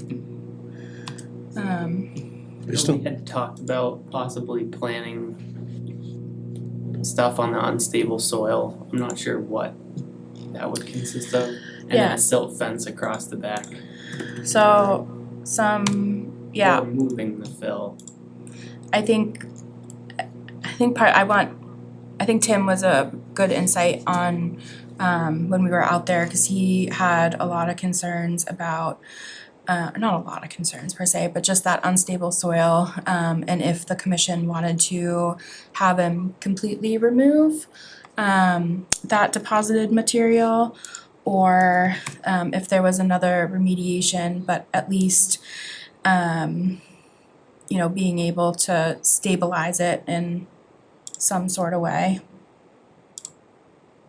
We had talked about possibly planting stuff on the unstable soil. I'm not sure what that would consist of. And then Yeah. a silt fence across the back. So yeah, Or moving the fill. I think Tim was a good insight on when we were out there, cause he had a lot of concerns about not a lot of concerns per se, but just that unstable soil, and if the commission wanted to have him completely remove that deposited material, or if there was another remediation, but at least being able to stabilize it in some sort of way.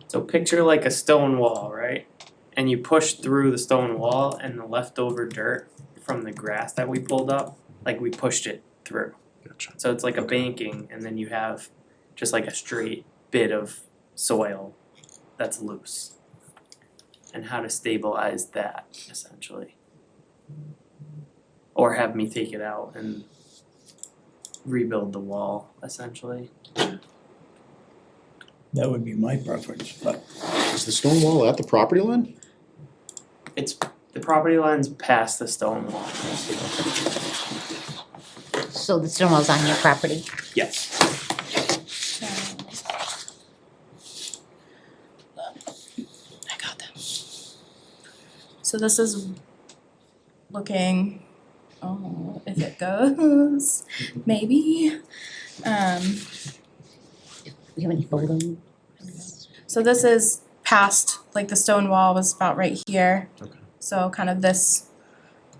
So picture like a stone wall, right? And you push through the stone wall and the leftover dirt from the grass that we pulled up, like we pushed it through. Gotcha. So it's like a banking, and then you have just like a straight bit of soil that's loose. And how to stabilize that, essentially. Or have me take it out and rebuild the wall, essentially. That would be my preference, but Is the stone wall at the property line? It's, the property line's past the stone wall. So the stone wall's on your property? Yes. I got them. So this is looking, if it goes, maybe. Do you have any photos? So this is past, like the stone wall was about right here. Okay. So kind of this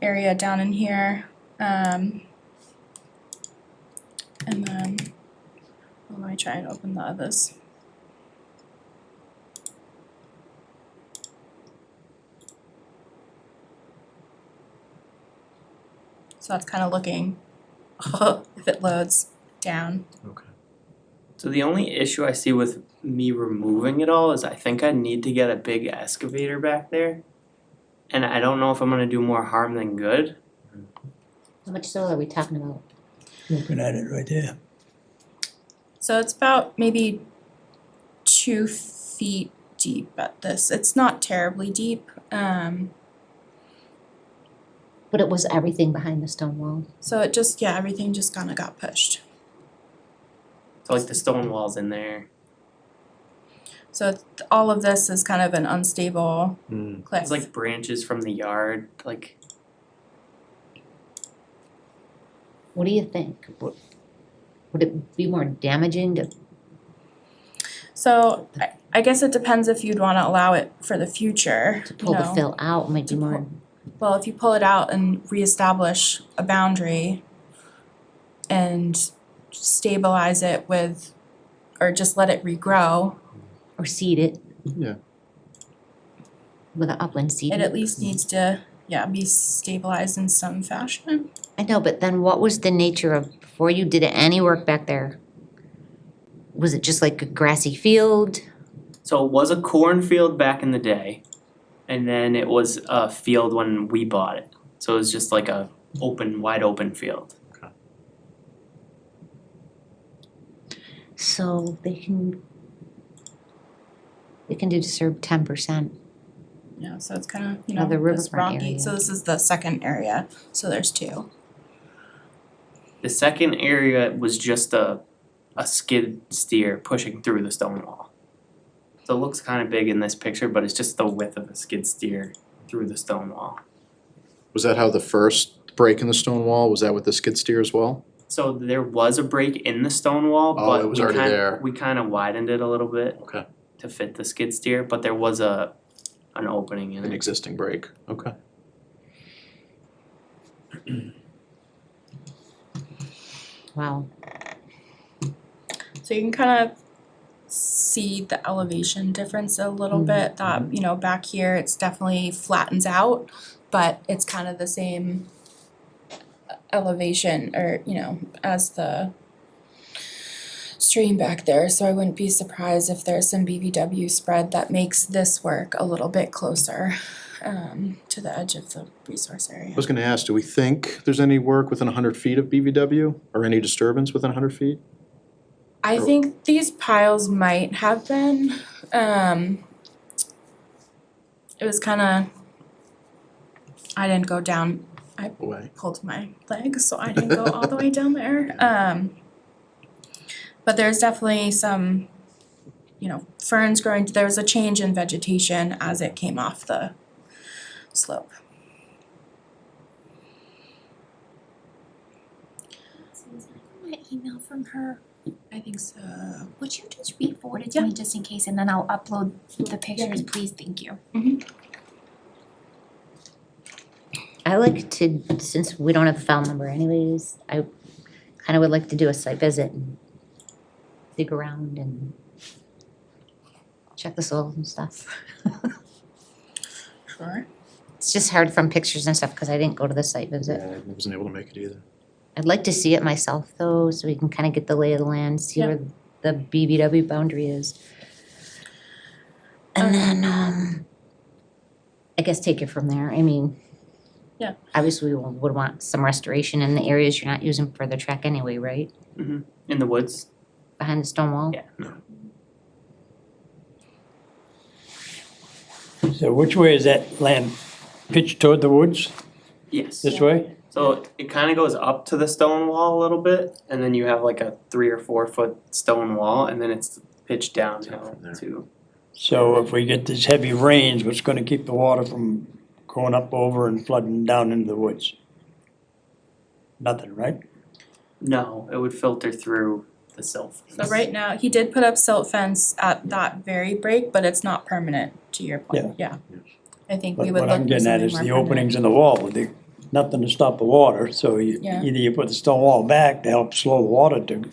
area down in here. And then, let me try and open the others. So that's kind of looking, if it loads, down. Okay. So the only issue I see with me removing it all is I think I need to get a big excavator back there. And I don't know if I'm gonna do more harm than good. How much soil are we talking about? looking at it right there. So it's about maybe 2 feet deep at this. It's not terribly deep. But it was everything behind the stone wall. So it just, yeah, everything just kind of got pushed. So like the stone wall's in there. So all of this is kind of an unstable cliff. There's like branches from the yard, like What do you think? Would it be more damaging to, So I guess it depends if you'd want to allow it for the future. to pull you the know. fill out, might be To more, Well, if you pull it out and reestablish a boundary and stabilize it with, or just let it regrow, or seed it Yeah. with an upland seed. it at least needs to, be stabilized in some fashion. I know, but then what was the nature of, before you did any work back there? Was it just like a grassy field? so it was a cornfield back in the day. And then it was a field when we bought it. So it was just like a wide open field. So they can disturb 10%. Yeah, so it's kind of, Now the this riverfront rocky, area. so this is the second area, so there's 2. The second area was just a skid steer pushing through the stone wall. So it looks kind of big in this picture, but it's just the width of a skid steer through the stone wall. Was that how the first break in the stone wall, was that with the skid steer as well? So there was a break in the stone wall, Oh, but it was already there. we kind of widened it a little bit Okay, to fit the skid steer, but there was an opening in an it. existing break, okay. Wow. So you can kind of see the elevation difference a little bit, that, you know, back here, it's definitely flattens out, but it's kind of the same elevation, or, you know, as the stream back there, so I wouldn't be surprised if there's some BVW spread that makes this work a little bit closer to the edge of the resource area. I was gonna ask, do we think there's any work within 100 feet of BVW, or any disturbance within 100 feet? I think these piles might have been, it was kinda, I didn't go down, Away. pulled my leg, so I didn't go all the way down there. But there's definitely some, you know, ferns growing, there was a change in vegetation as it came off the slope. An email from her, I think so. would you just re-forward it to me just in case, and then I'll upload the pictures, please, thank you. I like to, since we don't have a file number anyways, I kind of would like to do a site visit and dig around and check the soil and stuff. Sure. It's just hard from pictures and stuff because I didn't go to the site visit. I wasn't able to make it either. I'd like to see it myself though, so we can kind of get the lay of the land, see Yeah. where the BBW boundary is. And then, I guess take it from there. I mean, Yeah. obviously we would want some restoration in the areas you're not using for the track anyway, right? In the woods? Behind the stone wall? Yeah. So which way is that land pitched toward the woods? Yes. This way? So it kind of goes up to the stone wall a little bit, and then you have like a 3 or 4 foot stone wall, and then it's pitched downhill from there. to. So if we get these heavy rains, what's gonna keep the water from going up over and flooding down into the woods? Nothing, right? No, it would filter through the silt. So right now, he did put up silt fence at that very break, but it's not permanent, to your point, yeah. I think we But would what look I'm for getting at something is more the permanent. openings in the wall, with nothing to stop the water, so Yeah. either you put the stone wall back to help slow the water to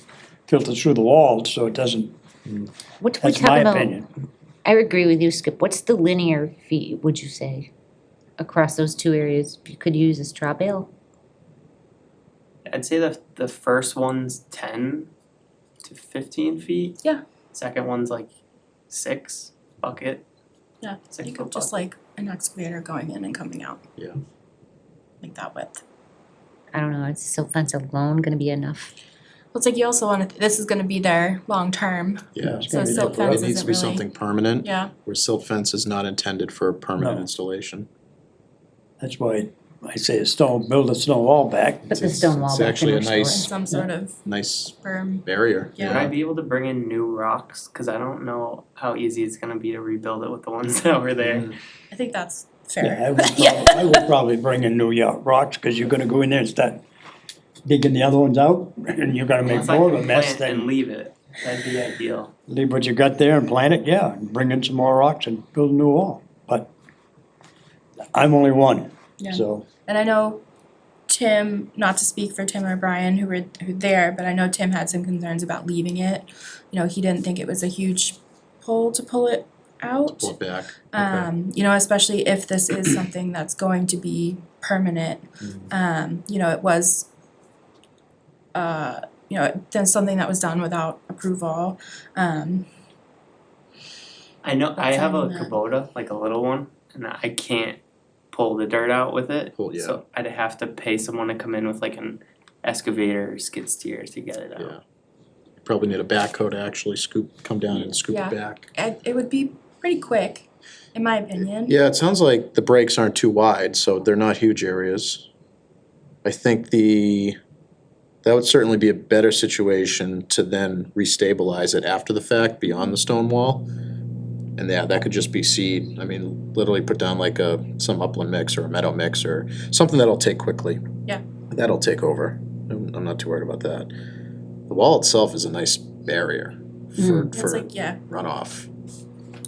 filter through the walls, so it doesn't, What we that's talk my about, opinion. I agree with you, Skip. What's the linear feet, would you say, across those two areas? If you could use a straw bale? I'd say the first one's 10 to 15 feet. Yeah. Second one's like 6 bucket. Yeah, 6 you foot could just bucket. like an excavator going in and coming out. Yeah. Like that width. I don't know, is silt fence alone gonna be enough? Well, it's like you also wanna, this is gonna be there long-term, Yeah. It's so gonna be silt difficult. fence It needs to isn't be really, something permanent, yeah. where silt fence is not intended for permanent No. installation. That's why I say build a stone wall back. Put the stone wall It's back actually and a restore And nice, some sort of nice berm, barrier. Yeah. Would I be able to bring in new rocks? Cause I don't know how easy it's gonna be to rebuild it with the ones that were there. I think that's Yeah, fair. I would probably bring in new rocks, cause you're gonna go in there and start digging the other ones out, and you're gonna make Unless I more of a can mess plant and than leave it, that'd be ideal. leave what you got there and plant it, yeah, and bring in some more rocks and build a new wall. But I'm only one, Yeah. so, And I know Tim, not to speak for Tim or Brian who were there, but I know Tim had some concerns about leaving it. You know, he didn't think it was a huge pull to pull it out. Pull it back. Okay. You know, especially if this is something that's going to be permanent. You know, it was, you know, then something that was done without approval. I know, I That's have a on that. Kubota, like a little one, and I can't pull the dirt out with it. Pull, yeah. So I'd have to pay someone to come in with like an excavator or skid steer to get it out. Yeah. You probably need a backhoe to actually come down and scoop Yeah. it back. It would be pretty quick, in my opinion. Yeah, it sounds like the breaks aren't too wide, so they're not huge areas. I think that would certainly be a better situation to then restabilize it after the fact, beyond the stone wall. And yeah, that could just be seed, I mean, literally put down like some upland mix or a meadow mix or something that'll take quickly. Yeah. That'll take over. I'm not too worried about that. The wall itself is a nice barrier It's for like, yeah, runoff.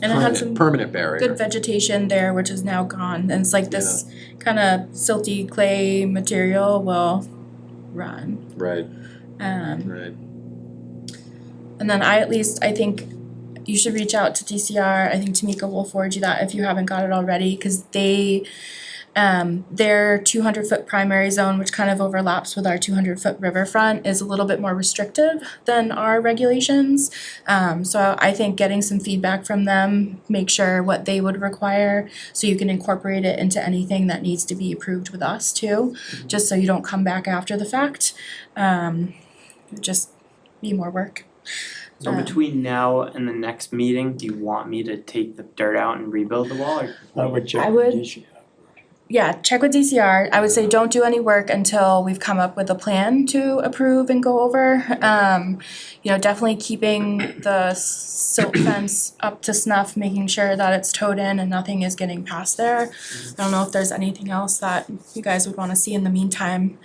and it had some Permanent barrier. good vegetation there, which is now gone, and it's like this kind of silty clay material will run. Right, Um, right. and then I think you should reach out to DCR. I think Tamika will forward you that if you haven't got it already, cause they, their 200-foot primary zone, which kind of overlaps with our 200-foot riverfront, is a little bit more restrictive than our regulations. So I think getting some feedback from them, make sure what they would require, so you can incorporate it into anything that needs to be approved with us too, just so you don't come back after the fact. Just be more work. So between now and the next meeting, do you want me to take the dirt out and rebuild the wall, or? I would check I with would- DCR. Yeah, check with DCR. I would say don't do any work until we've come up with a plan to approve and go over. Definitely keeping the silt fence up to snuff, making sure that it's towed in and nothing is getting past there. I don't know if there's anything else that you guys would wanna see in the meantime.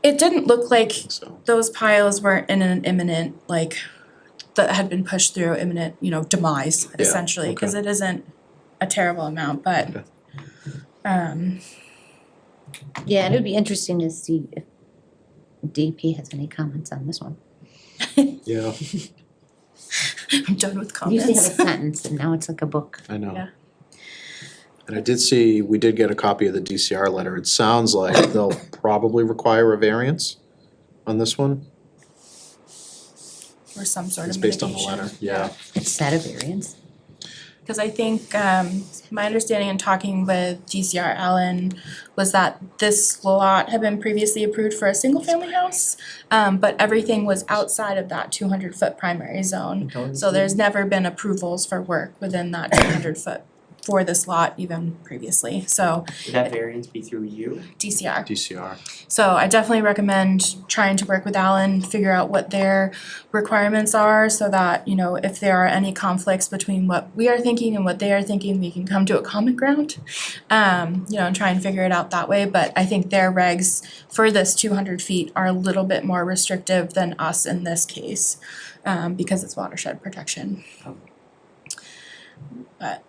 It didn't look like So, those piles weren't in an imminent, that had been pushed through imminent, demise essentially, cause it isn't a terrible amount, but Okay. Yeah, and it would be interesting to see if DP has any comments on this one. yeah, I'm done with We usually have a comments. sentence and now it's like a book. I know. Yeah. And I did see, we did get a copy of the DCR letter. It sounds like they'll probably require a variance on this one. Or some sort It's of based on the mitigation. letter, yeah. It's not a variance. Cause I think, my understanding in talking with DCR Allen was that this lot had been previously approved for a single family house. But everything was outside of that 200-foot primary zone. So there's never been approvals for work within that 200-foot for this lot even previously, so Would that variance be through you? DCR. DCR. So I definitely recommend trying to work with Alan, figure out what their requirements are so that, if there are any conflicts between what we are thinking and what they are thinking, we can come to a common ground. And try and figure it out that way, but I think their regs for this 200 feet are a little bit more restrictive than us in this case, because it's watershed protection. But,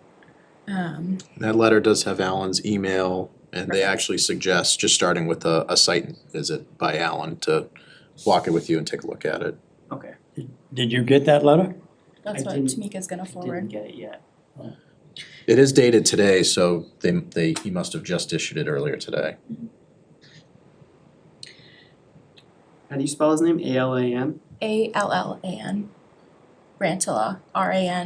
That letter does have Alan's email, and they Perfect. actually suggest just starting with a site visit by Alan to walk it with you and take a look at it. Okay, Did you get that letter? that's I what didn't- Tamika's gonna didn't forward. get it yet. It is dated today, so he must have just issued it earlier today. How do you spell his name? A-L-A-N? Allan. Rantala, Rantala.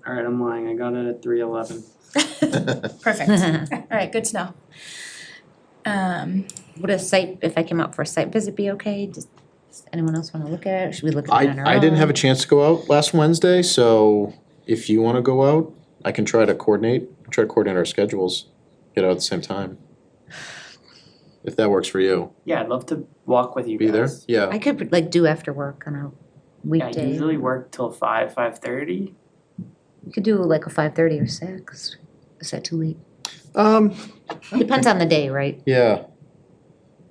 Alright, I'm lying, I got it at 3:11. Perfect. Alright, good to know. Would a site, if I came out for a site visit, be okay? Does anyone else wanna look at it? Or should we look at it on our own? I didn't have a chance to go out last Wednesday, so if you wanna go out, I can try to coordinate our schedules, get out at the same time. If that works for you, Yeah, I'd love to walk with you guys. be there, yeah. I could do after work on a Yeah, I weekday. usually work till 5:30. We could do like a 5:30 or 6. Is that too late? Um, Depends on the day, right? yeah,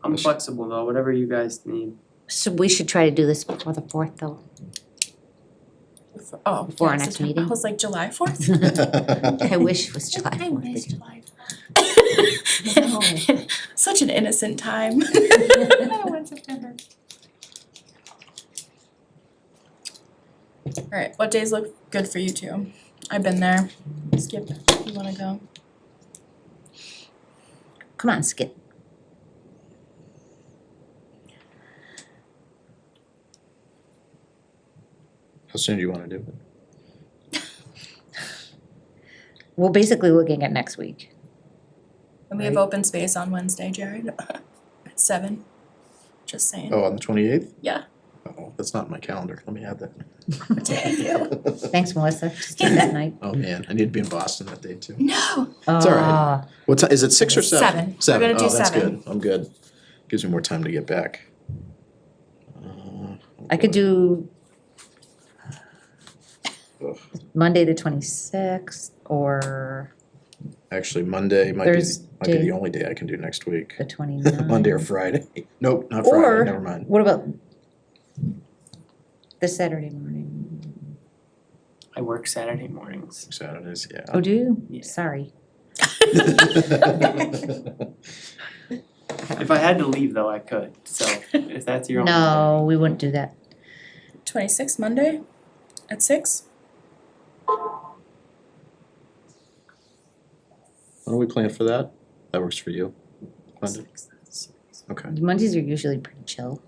I'm flexible though, whatever you guys need. So we should try to do this before the 4th though. Oh, Before our yeah, next September. meeting. I was like July 4th. I wish it was July I 4th. wish July. Such an innocent time. I don't want September. Alright, what days look good for you two? I've been there. Skip, if you wanna go. Come on, Skip. how soon do you wanna do it? We're basically looking at next week. And we have open space on Wednesday, Jared, at 7. Just saying. Oh, on the 28th? Yeah. Oh, that's not in my calendar, let me add that. Thanks, Melissa. Just do that night. Oh, man, I need to be in Boston that day too. No, It's all right. What time, is it 6 or 7? 7. We're gonna do Oh, that's 7. good, I'm good. Gives me more time to get back. I could do Ugh. Monday the 26th or Actually, Monday might be, Thurs- Might be day? the only day I can do next week. The 29th. Monday or Friday. Nope, not Or- Friday, never mind. What about the Saturday morning? I work Saturday mornings. Saturdays, yeah. Oh, do you? Yeah. Sorry. If I had to leave though, I could, so if that's your only. No, we wouldn't do that. 26th, Monday at 6? Why don't we plan for that? That works for you? Monday? Okay. Mondays are usually pretty chill.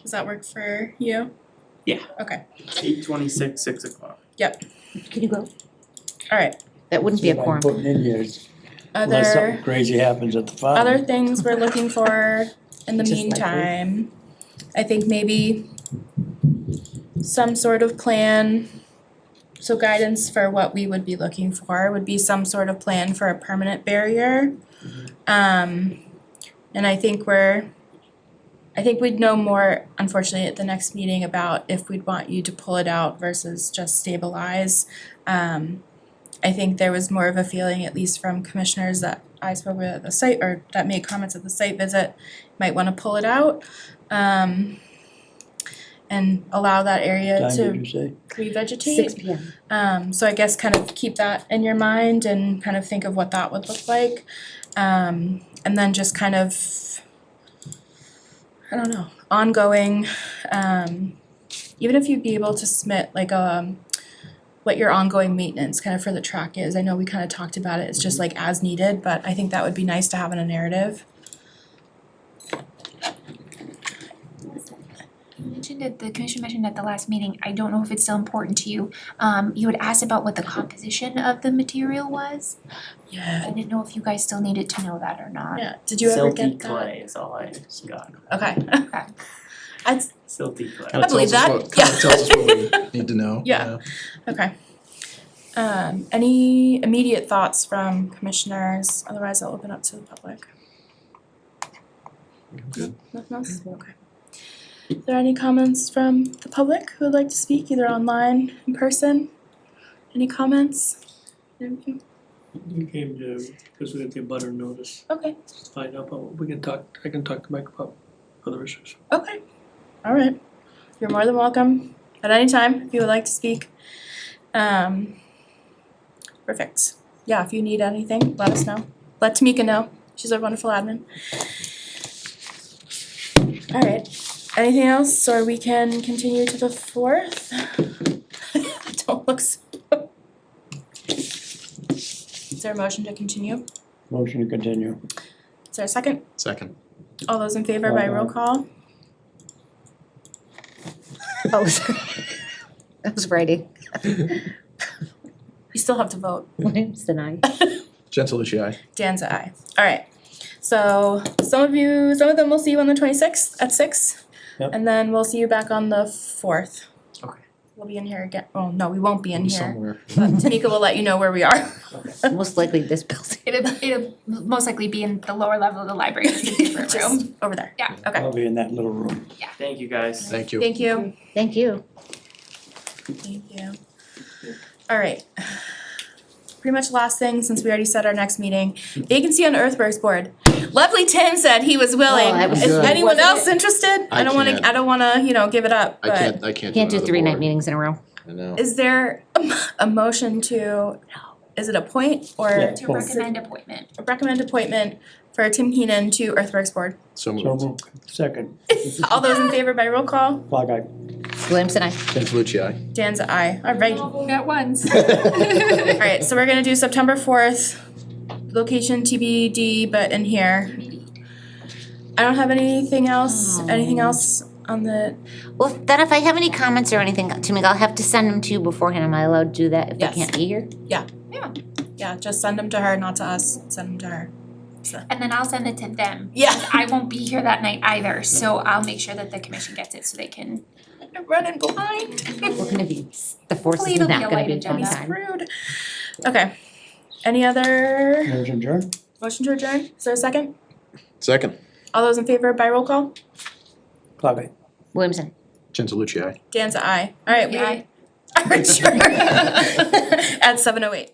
Does that work for you? Yeah. Okay, 8:26, 6 o'clock. Can you go? alright. That wouldn't be a See what I'm quorum. Putting in here is unless something Other, crazy happens at the farm. other things we're looking for in the Just like meantime. I think maybe some sort of plan. So guidance for what we would be looking for would be some sort of plan for a permanent barrier. And I think we'd know more, unfortunately, at the next meeting about if we'd want you to pull it out versus just stabilize. I think there was more of a feeling, at least from commissioners that I spoke with at the site, or that made comments at the site visit, might wanna pull it out. And allow that area Time to did you say? revegetate. 6 p.m. So I guess kind of keep that in your mind and kind of think of what that would look like. And then just kind of, I don't know, ongoing, even if you'd be able to submit like what your ongoing maintenance kind of for the track is. I know we kind of talked about it, it's just like as needed, but I think that would be nice to have in a narrative. You mentioned at the commission mentioned at the last meeting, I don't know if it's still important to you. You had asked about what the composition of the material was. Yeah. I didn't know if you guys still needed to know that or not. Yeah, did you ever Silty get that? clay is all I got. Okay. Okay. I'd, Silty clay. Kinda believe tells us that, what- Kinda yeah. tells us what we need to know. Yeah. okay. Any immediate thoughts from commissioners? Otherwise I'll open up to the public. Good. Nothing else? Okay. Are there any comments from the public who would like to speak, either online, in person? Any comments? Anything? We came to, because we got the abutter notice, Okay, to find out, but I can talk to Mike about other issues. okay, all right. You're more than welcome at any time if you would like to speak. Perfect. Yeah, if you need anything, let us know. Let Tamika know. She's our wonderful admin. All right. Anything else, or we can continue to the 4th? Don't look so. Is there a motion to continue? Motion to continue. Is there a second? Second. All those in favor by roll call? Oh, sorry. That was writing. You still have to vote. Williams denied. Gentilucci, aye. Danza, aye. All right. So some of them will see you on the 26th at 6. Yep. And then we'll see you back on the 4th. Okay. We'll be in here again. Oh, no, we won't be in here. Somewhere. But Tamika will let you know where we are. Most likely this building. It'll most likely be in the lower level of the library, it's a different room. Just over there. Yeah. Okay. I'll be in that little room. Thank you guys. Thank you. Thank you. Thank you. Thank you. All right. Pretty much last thing, since we already said our next meeting, vacancy on Earthworks board. Lovely Tim said he was willing. Oh, that was Is good. anyone Wasn't else it? interested? I can't. I don't wanna, give it up, I but can't Can't do another 3 night board. meetings in a row. I know. is there a motion to, is it appoint or Yeah. To recommend appointment. recommend appointment for Tim Keenan to Earthworks board? So So moved. moved. Second. All those in favor by roll call? Clock eye. Williamson, I. Gentilucci, aye. Danza, aye. All right. All vote at once. All right, so we're gonna do September 4th, location TBD, but in here. I don't have anything else on the, Well, then if I have any comments or anything to me, I'll have to send them to you beforehand. Am I allowed to do that if Yes. they can't be here? yeah, just send them to her, not to us, send them to her. And then I'll send it to them. Yeah. I won't be here that night either, so I'll make sure that the commission gets it so they can. I'm running blind. We're gonna be, the 4th Hopefully is it'll be not a gonna light be a fun agenda. time. Screwed. Okay. Any other Motion adjourned. motion to adjourn? Is there a second? Second. All those in favor by roll call? Clock eye. Williamson. Gentilucci, aye. Danza, aye. All right, we Yeah. are adjourned at 7:08.